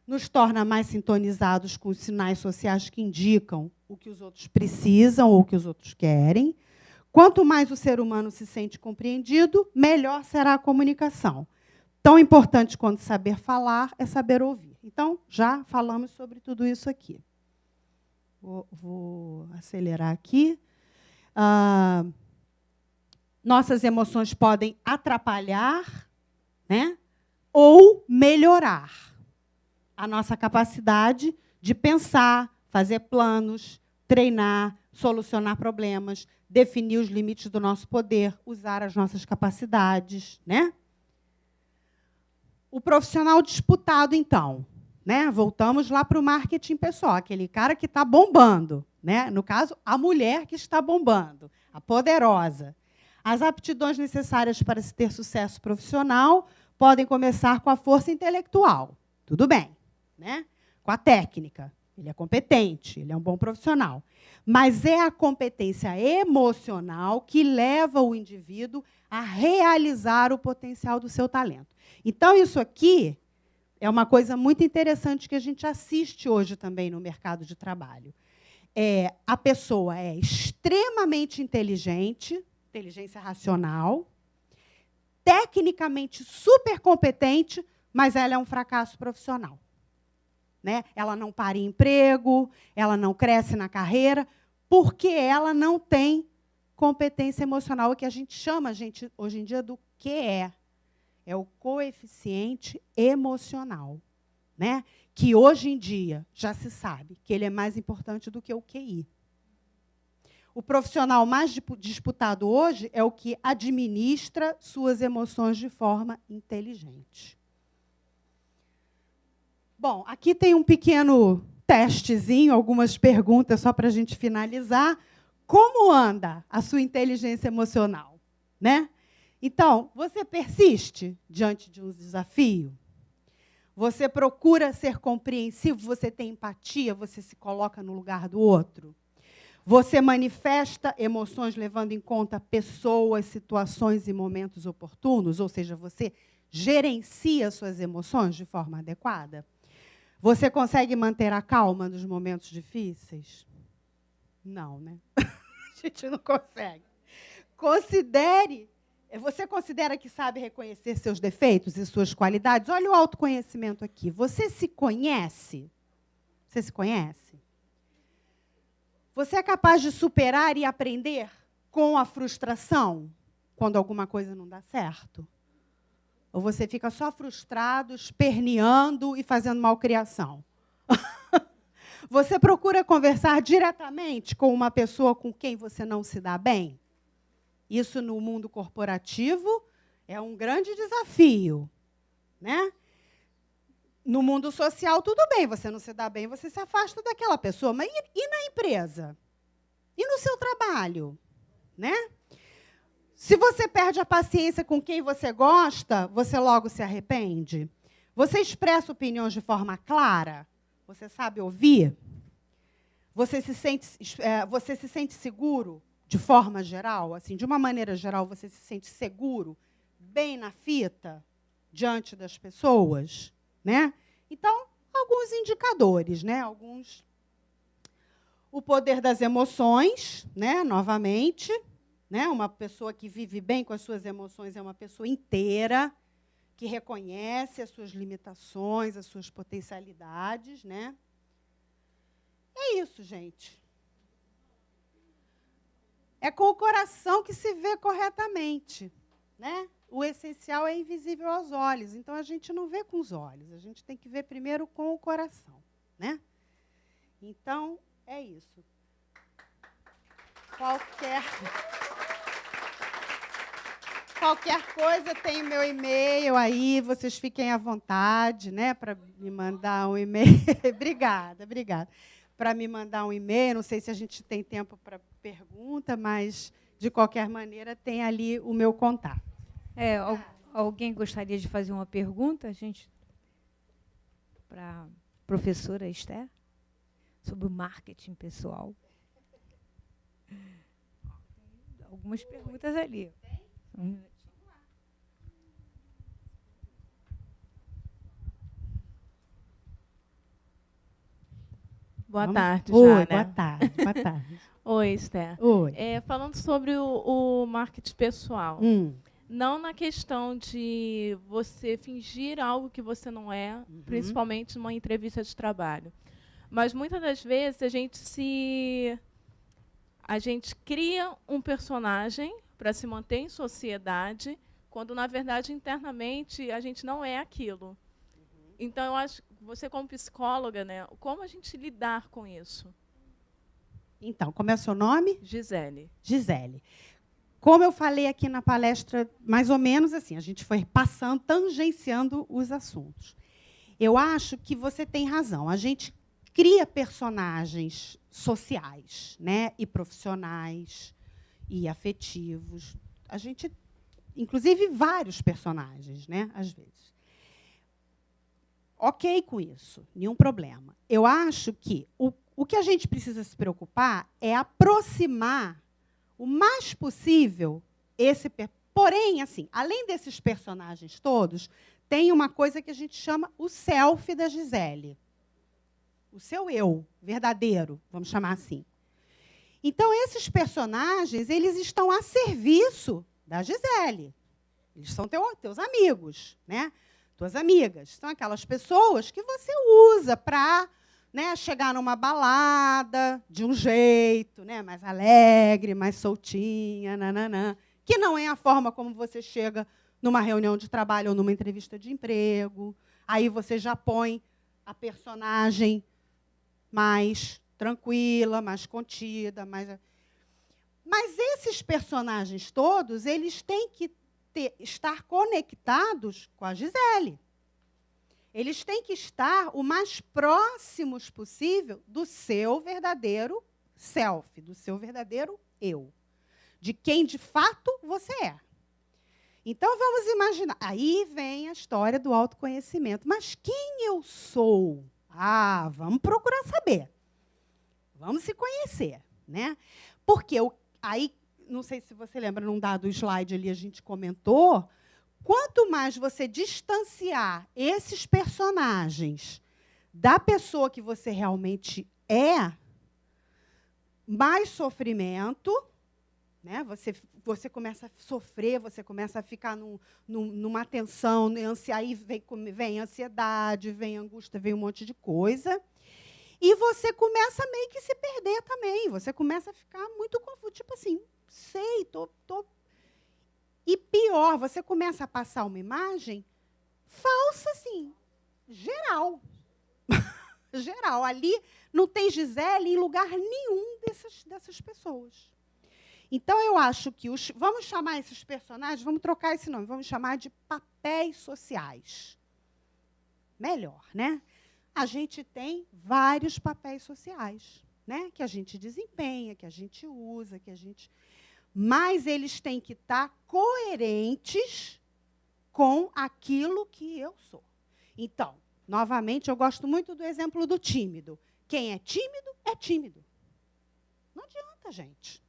nos torna mais sintonizados com os sinais sociais que indicam o que os outros precisam ou o que os outros querem. Quanto mais o ser humano se sente compreendido, melhor será a comunicação. Tão importante quanto saber falar é saber ouvir. Então, já falamos sobre tudo isso aqui. Vou acelerar aqui. Nossas emoções podem atrapalhar, né, ou melhorar a nossa capacidade de pensar, fazer planos, treinar, solucionar problemas, definir os limites do nosso poder, usar as nossas capacidades, né? O profissional disputado, então, né? Voltamos lá para o marketing pessoal, aquele cara que está bombando, né? No caso, a mulher que está bombando, a poderosa. As aptidões necessárias para se ter sucesso profissional podem começar com a força intelectual. Tudo bem, né? Com a técnica. Ele é competente, ele é um bom profissional. Mas é a competência emocional que leva o indivíduo a realizar o potencial do seu talento. Então, isso aqui é uma coisa muito interessante que a gente assiste hoje também no mercado de trabalho. A pessoa é extremamente inteligente, inteligência racional, tecnicamente super competente, mas ela é um fracasso profissional. Né? Ela não para em emprego, ela não cresce na carreira, porque ela não tem competência emocional, o que a gente chama, hoje em dia, do QE. É o coeficiente emocional. Né? Que hoje em dia já se sabe que ele é mais importante do que o QI. O profissional mais disputado hoje é o que administra suas emoções de forma inteligente. Bom, aqui tem um pequeno testezinho, algumas perguntas só para a gente finalizar. Como anda a sua inteligência emocional? Né? Então, você persiste diante de um desafio? Você procura ser compreensivo? Você tem empatia? Você se coloca no lugar do outro? Você manifesta emoções levando em conta pessoas, situações e momentos oportunos? Ou seja, você gerencia suas emoções de forma adequada? Você consegue manter a calma nos momentos difíceis? Não, né? A gente não consegue. Você considera que sabe reconhecer seus defeitos e suas qualidades? Olha o autoconhecimento aqui. Você se conhece? Você se conhece? Você é capaz de superar e aprender com a frustração quando alguma coisa não dá certo? Ou você fica só frustrado, esperneando e fazendo malcriação? Você procura conversar diretamente com uma pessoa com quem você não se dá bem? Isso, no mundo corporativo, é um grande desafio. Né? No mundo social, tudo bem, você não se dá bem, você se afasta daquela pessoa. Mas e na empresa? E no seu trabalho? Né? Se você perde a paciência com quem você gosta, você logo se arrepende? Você expressa opiniões de forma clara? Você sabe ouvir? Você se sente seguro de forma geral? Assim, de uma maneira geral, você se sente seguro, bem na fita, diante das pessoas? Né? Então, alguns indicadores, né? O poder das emoções, né? Novamente. Né? Uma pessoa que vive bem com as suas emoções é uma pessoa inteira, que reconhece as suas limitações, as suas potencialidades. Né? É isso, gente. É com o coração que se vê corretamente. Né? O essencial é invisível aos olhos, então a gente não vê com os olhos, a gente tem que ver primeiro com o coração. Né? Então, é isso. Qualquer coisa, tem meu e-mail aí, vocês fiquem à vontade, né, para me mandar um e-mail. Obrigada. Para me mandar um e-mail, não sei se a gente tem tempo para pergunta, mas, de qualquer maneira, tem ali o meu contato. Alguém gostaria de fazer uma pergunta, para a professora Esther, sobre o marketing pessoal? Algumas perguntas ali. Boa tarde, Oi, já, né? boa tarde. Oi, Esther. Oi. Falando sobre o marketing pessoal, não na questão de você fingir algo que você não é, principalmente numa entrevista de trabalho. Mas, muitas das vezes, a gente cria um personagem para se manter em sociedade, quando, na verdade, internamente, a gente não é aquilo. Então, eu acho que você, como psicóloga, né, como a gente lidar com isso? Então, como é o seu nome? Gisele. Gisele. Como eu falei aqui na palestra, mais ou menos assim, a gente foi passando, tangenciando os assuntos. Eu acho que você tem razão. A gente cria personagens sociais, né, e profissionais, e afetivos. inclusive vários personagens, né, às vezes. Ok com isso, nenhum problema. Eu acho que o que a gente precisa se preocupar é aproximar o mais possível esse. Porém, assim, além desses personagens todos, tem uma coisa que a gente chama o self da Gisele. O seu eu verdadeiro, vamos chamar assim. Então, esses personagens, eles estão a serviço da Gisele. Eles são teus amigos, né? Tuas amigas. São aquelas pessoas que você usa para, né, chegar numa balada de um jeito, né, mais alegre, mais soltinha, nananã, que não é a forma como você chega numa reunião de trabalho ou numa entrevista de emprego. Aí você já põe a personagem mais tranquila, mais contida, mais... Mas esses personagens todos, eles têm que estar conectados com a Gisele. Eles têm que estar o mais próximos possível do seu verdadeiro self, do seu verdadeiro eu, de quem, de fato, você é. Então, vamos imaginar. Aí vem a história do autoconhecimento. Mas quem eu sou? Ah, vamos procurar saber. Vamos se conhecer, né? Porque aí, não sei se você lembra, num dado slide ali a gente comentou, quanto mais você distanciar esses personagens da pessoa que você realmente é, mais sofrimento, né? Você começa a sofrer, você começa a ficar numa tensão, aí vem ansiedade, vem angústia, vem um monte de coisa. E você começa meio que se perder também. Você começa a ficar muito confuso. Tipo assim, sei, tô. E pior, você começa a passar uma imagem falsa, assim, geral. Geral. Ali não tem Gisele em lugar nenhum dessas pessoas. Então, eu acho que vamos chamar esses personagens, vamos trocar esse nome, vamos chamar de papéis sociais. Melhor, né? A gente tem vários papéis sociais, né? Que a gente desempenha, que a gente usa, mas eles têm que estar coerentes com aquilo que eu sou. Então, novamente, eu gosto muito do exemplo do tímido. Quem é tímido, é tímido. Não adianta, gente.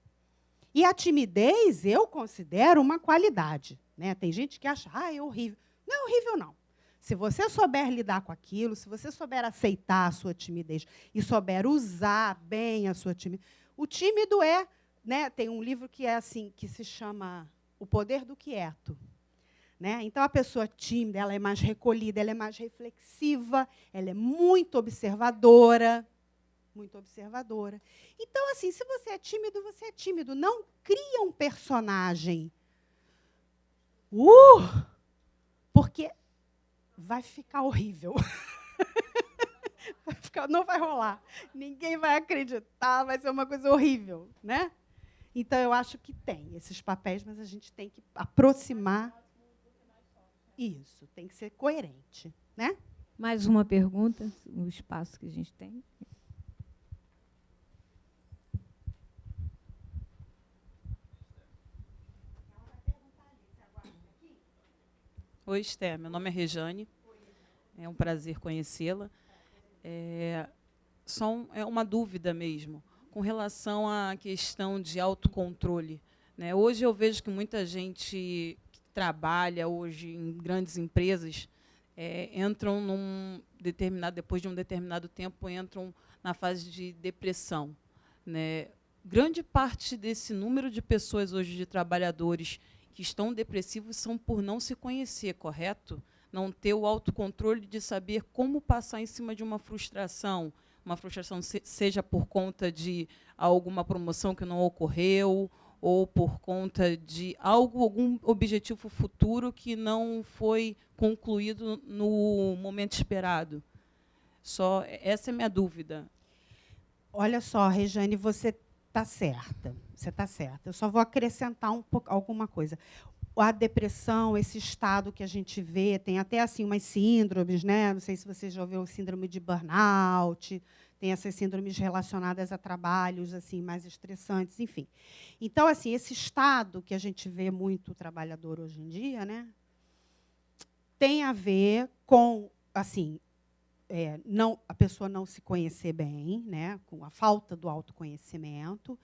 E a timidez eu considero uma qualidade, né? Tem gente que acha, é horrível. Não é horrível, não. Se você souber lidar com aquilo, se você souber aceitar a sua timidez e souber usar bem a sua timidez. O tímido é, né, tem um livro que é assim, que se chama O Poder do Quieto. Né? Então, a pessoa tímida, ela é mais recolhida, ela é mais reflexiva, ela é muito observadora. Muito observadora. Então, assim, se você é tímido, você é tímido. Não cria um personagem. Porque vai ficar horrível. Não vai rolar. Ninguém vai acreditar, vai ser uma coisa horrível, né? Então, eu acho que tem esses papéis, mas a gente tem que aproximar. Isso, tem que ser coerente, né? Mais uma pergunta, no espaço que a gente tem. Oi, Esther. Meu nome é Rejane. É um prazer conhecê-la. É uma dúvida mesmo, com relação à questão de autocontrole. Né? Hoje eu vejo que muita gente que trabalha hoje em grandes empresas entram depois de um determinado tempo, entram na fase de depressão. Né? Grande parte desse número de pessoas hoje, de trabalhadores, que estão depressivos são por não se conhecer, correto? Não ter o autocontrole de saber como passar em cima de uma frustração seja por conta de alguma promoção que não ocorreu, ou por conta de algum objetivo futuro que não foi concluído no momento esperado. Essa é a minha dúvida. Olha só, Rejane, você está certa. Você está certa. Eu só vou acrescentar alguma coisa. A depressão, esse estado que a gente vê, tem até assim umas síndromes, né? Não sei se você já ouviu síndrome de burnout, tem essas síndromes relacionadas a trabalhos assim mais estressantes, enfim. Então, assim, esse estado que a gente vê muito trabalhador hoje em dia, né, tem a ver com, assim, a pessoa não se conhecer bem, né, com a falta do autoconhecimento,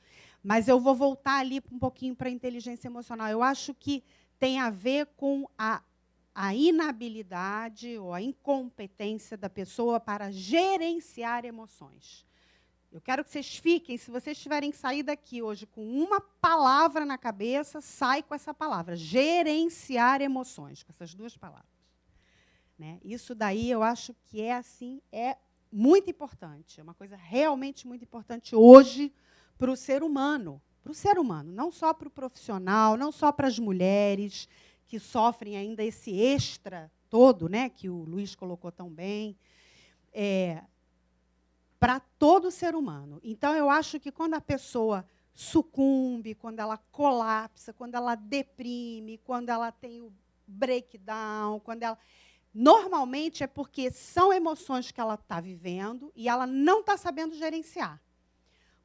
mas eu vou voltar ali um pouquinho para a inteligência emocional. Eu acho que tem a ver com a inabilidade ou a incompetência da pessoa para gerenciar emoções. Eu quero que vocês fiquem, se vocês tiverem que sair daqui hoje com uma palavra na cabeça, sai com essa palavra, gerenciar emoções, com essas duas palavras. Né? Isso daí eu acho que é muito importante, é uma coisa realmente muito importante hoje para o ser humano, não só para o profissional, não só para as mulheres que sofrem ainda esse extra todo, né, que o Luiz colocou tão bem, para todo ser humano. Então, eu acho que quando a pessoa sucumbe, quando ela colapsa, quando ela deprime, quando ela tem o breakdown, normalmente é porque são emoções que ela está vivendo e ela não está sabendo gerenciar.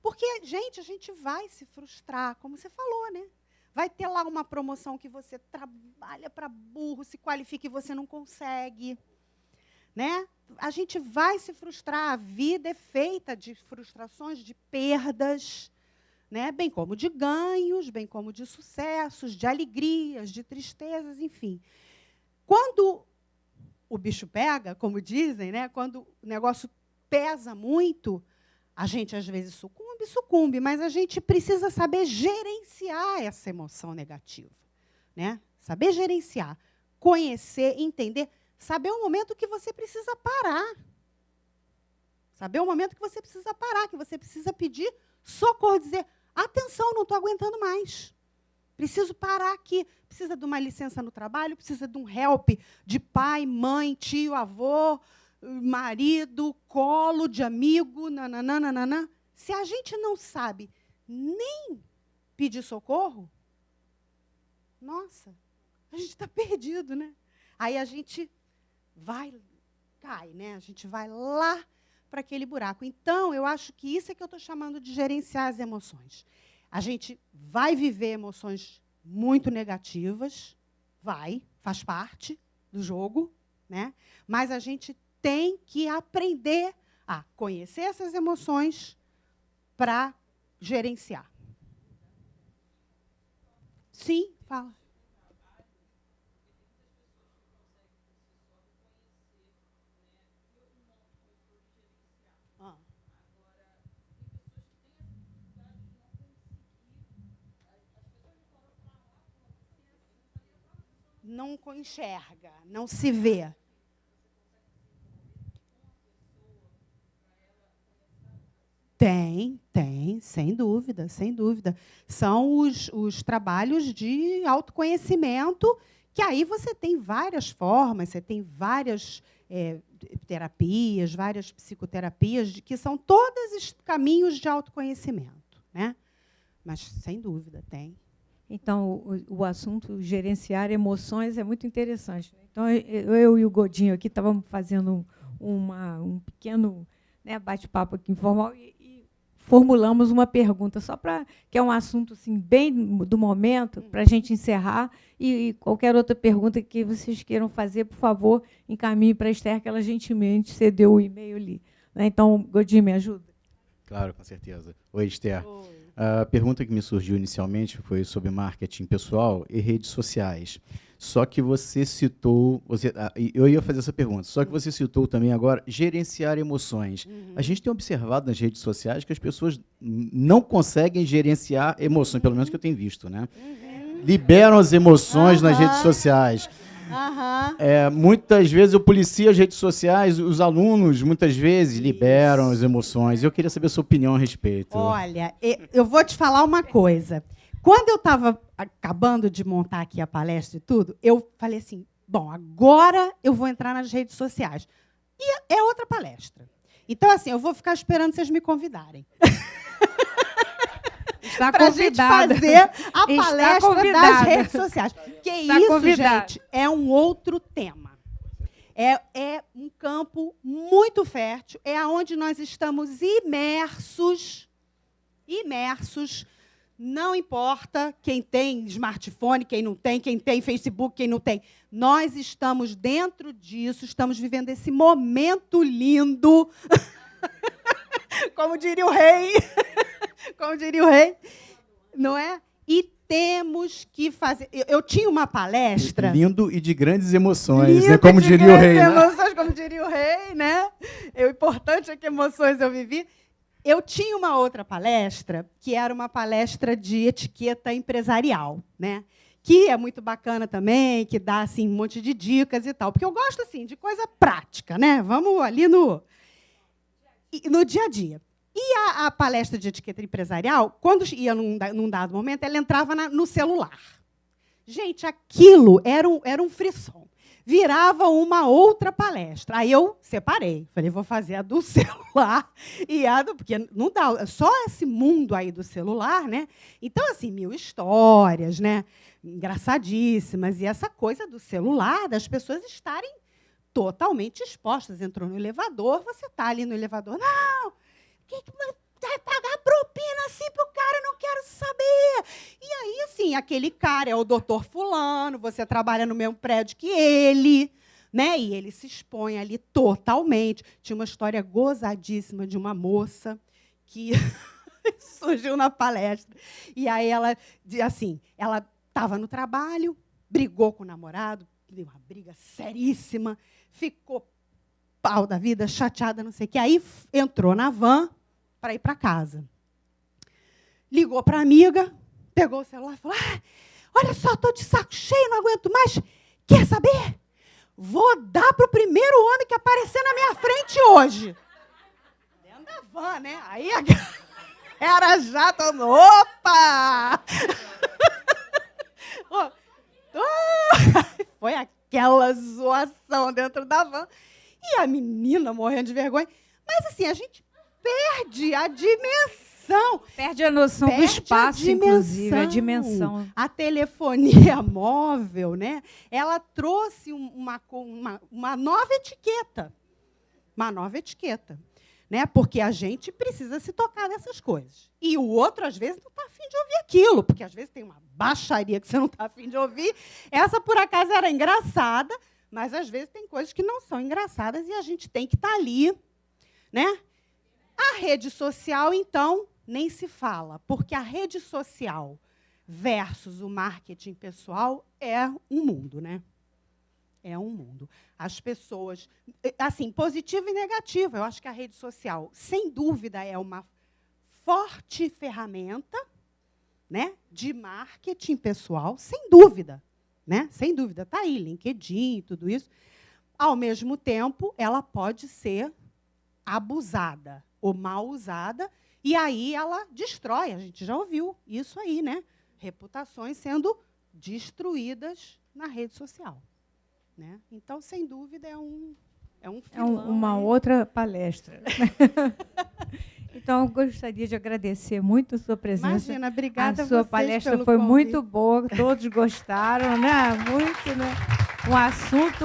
Porque, gente, a gente vai se frustrar, como você falou, né? Vai ter lá uma promoção que você trabalha para burro, se qualifica e você não consegue. Né? A gente vai se frustrar. A vida é feita de frustrações, de perdas, né? Bem como de ganhos, bem como de sucessos, de alegrias, de tristezas, enfim. Quando o bicho pega, como dizem, né? Quando o negócio pesa muito, a gente, às vezes, sucumbe, mas a gente precisa saber gerenciar essa emoção negativa. Né? Saber gerenciar, conhecer, entender, saber o momento que você precisa parar. Saber o momento que você precisa parar, que você precisa pedir socorro, dizer, atenção, não estou aguentando mais. Preciso parar aqui. Precisa de uma licença no trabalho, precisa de um help de pai, mãe, tio, avô, marido, colo de amigo, nananana. Se a gente não sabe nem pedir socorro, nossa, a gente está perdido, né? Aí a gente cai, né? A gente vai lá para aquele buraco. Então, eu acho que isso é que eu estou chamando de gerenciar as emoções. A gente vai viver emoções muito negativas, faz parte do jogo, né? Mas a gente tem que aprender a conhecer essas emoções para gerenciar. Sim, fala. Não enxerga, não se vê. Tem, sem dúvida, sem dúvida. São os trabalhos de autoconhecimento, que aí você tem várias formas, você tem várias terapias, várias psicoterapias, que são todos os caminhos de autoconhecimento. Né? Mas, sem dúvida, tem. Então, o assunto gerenciar emoções é muito interessante. Então, eu e o Godinho aqui estávamos fazendo um pequeno, né, bate-papo aqui informal e formulamos uma pergunta, só para que é um assunto assim, bem do momento, para a gente encerrar, e qualquer outra pergunta que vocês queiram fazer, por favor, encaminhe para a Esther, que ela gentilmente cedeu o e-mail ali. Né? Então, Godinho, me ajuda? Claro, com certeza. Oi, Esther. Oi. A pergunta que me surgiu inicialmente foi sobre marketing pessoal e redes sociais. Só que você citou, eu ia fazer essa pergunta, só que você citou também agora gerenciar emoções. A gente tem observado nas redes sociais que as pessoas não conseguem gerenciar emoções, pelo menos que eu tenho visto, né? Liberam as emoções nas redes sociais. Muitas vezes eu policio as redes sociais, os alunos muitas vezes liberam as emoções. Eu queria saber a sua opinião a respeito. Olha, eu vou te falar uma coisa. Quando eu estava acabando de montar aqui a palestra e tudo, eu falei assim, bom, agora eu vou entrar nas redes sociais. E é outra palestra. Então, assim, eu vou ficar esperando vocês me convidarem. Está para a gente fazer a palestra das redes sociais. Porque isso, gente, é um outro tema. É um campo muito fértil, é aonde nós estamos imersos, não importa quem tem smartphone, quem não tem, quem tem Facebook, quem não tem. Nós estamos dentro disso, estamos vivendo esse momento lindo, como diria o rei, não é? E temos que fazer. Eu tinha uma palestra. Lindo e de grandes emoções, né? Como diria o rei. Emoções, como diria o rei, né? O importante é que emoções eu vivi. Eu tinha uma outra palestra, que era uma palestra de etiqueta empresarial, né? Que é muito bacana também, que dá assim, um monte de dicas e tal. Porque eu gosto assim, de coisa prática, né? Vamos ali no dia a dia. E a palestra de etiqueta empresarial, quando ia num dado momento, ela entrava no celular. Gente, aquilo era um frisson. Virava uma outra palestra. Aí eu separei. Falei, vou fazer a do celular e a do... Porque não dá, só esse mundo aí do celular, né? Então, assim, 1000 histórias, né? Engraçadíssimas. E essa coisa do celular, das pessoas estarem totalmente expostas. Entrou no elevador, você está ali no elevador. Não! Que vai pagar propina assim pro cara, eu não quero saber. E aí, assim, aquele cara é o doutor fulano, você trabalha no mesmo prédio que ele, né? E ele se expõe ali totalmente. Tinha uma história gozadíssima de uma moça que surgiu na palestra. E aí ela, assim, ela estava no trabalho, brigou com o namorado, deu uma briga seríssima, ficou pau da vida, chateada, não sei o quê. Aí entrou na van para ir para casa. Ligou para a amiga, pegou o celular e falou, olha só, estou de saco cheio, não aguento mais. Quer saber? Vou dar para o primeiro homem que aparecer na minha frente hoje. Dentro da van, né? Aí era já todo... Opa! Foi aquela zoação dentro da van. E a menina morrendo de vergonha. Mas, assim, a gente perde a dimensão. Perde a noção do espaço, inclusive, a dimensão. A telefonia móvel, né? Ela trouxe uma nova etiqueta. Uma nova etiqueta. Né? Porque a gente precisa se tocar dessas coisas. E o outro, às vezes, não está afim de ouvir aquilo, porque, às vezes, tem uma baixaria que você não está afim de ouvir. Essa, por acaso, era engraçada, mas, às vezes, tem coisas que não são engraçadas e a gente tem que estar ali. Né? A rede social, então, nem se fala, porque a rede social versus o marketing pessoal é um mundo, né? É um mundo. As pessoas, assim, positivo e negativo. Eu acho que a rede social, sem dúvida, é uma forte ferramenta, né, de marketing pessoal, sem dúvida, né? Sem dúvida. Está aí, LinkedIn e tudo isso. Ao mesmo tempo, ela pode ser abusada ou mal usada, e aí ela destrói. A gente já ouviu isso aí, né? Reputações sendo destruídas na rede social. Né? Então, sem dúvida, é um filão, uma outra palestra. Então, eu gostaria de agradecer muito a sua presença. Imagina, obrigada a sua palestra foi convite. muito boa, todos gostaram, né? Muito, né? Um assunto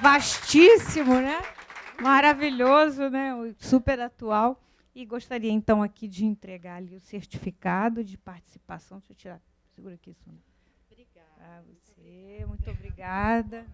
vastíssimo, né? Maravilhoso, né? Super atual. E gostaria, então, aqui de entregar ali o certificado de participação. Deixa eu tirar. Segura aqui, Sônia. Obrigada. Para você, muito obrigada.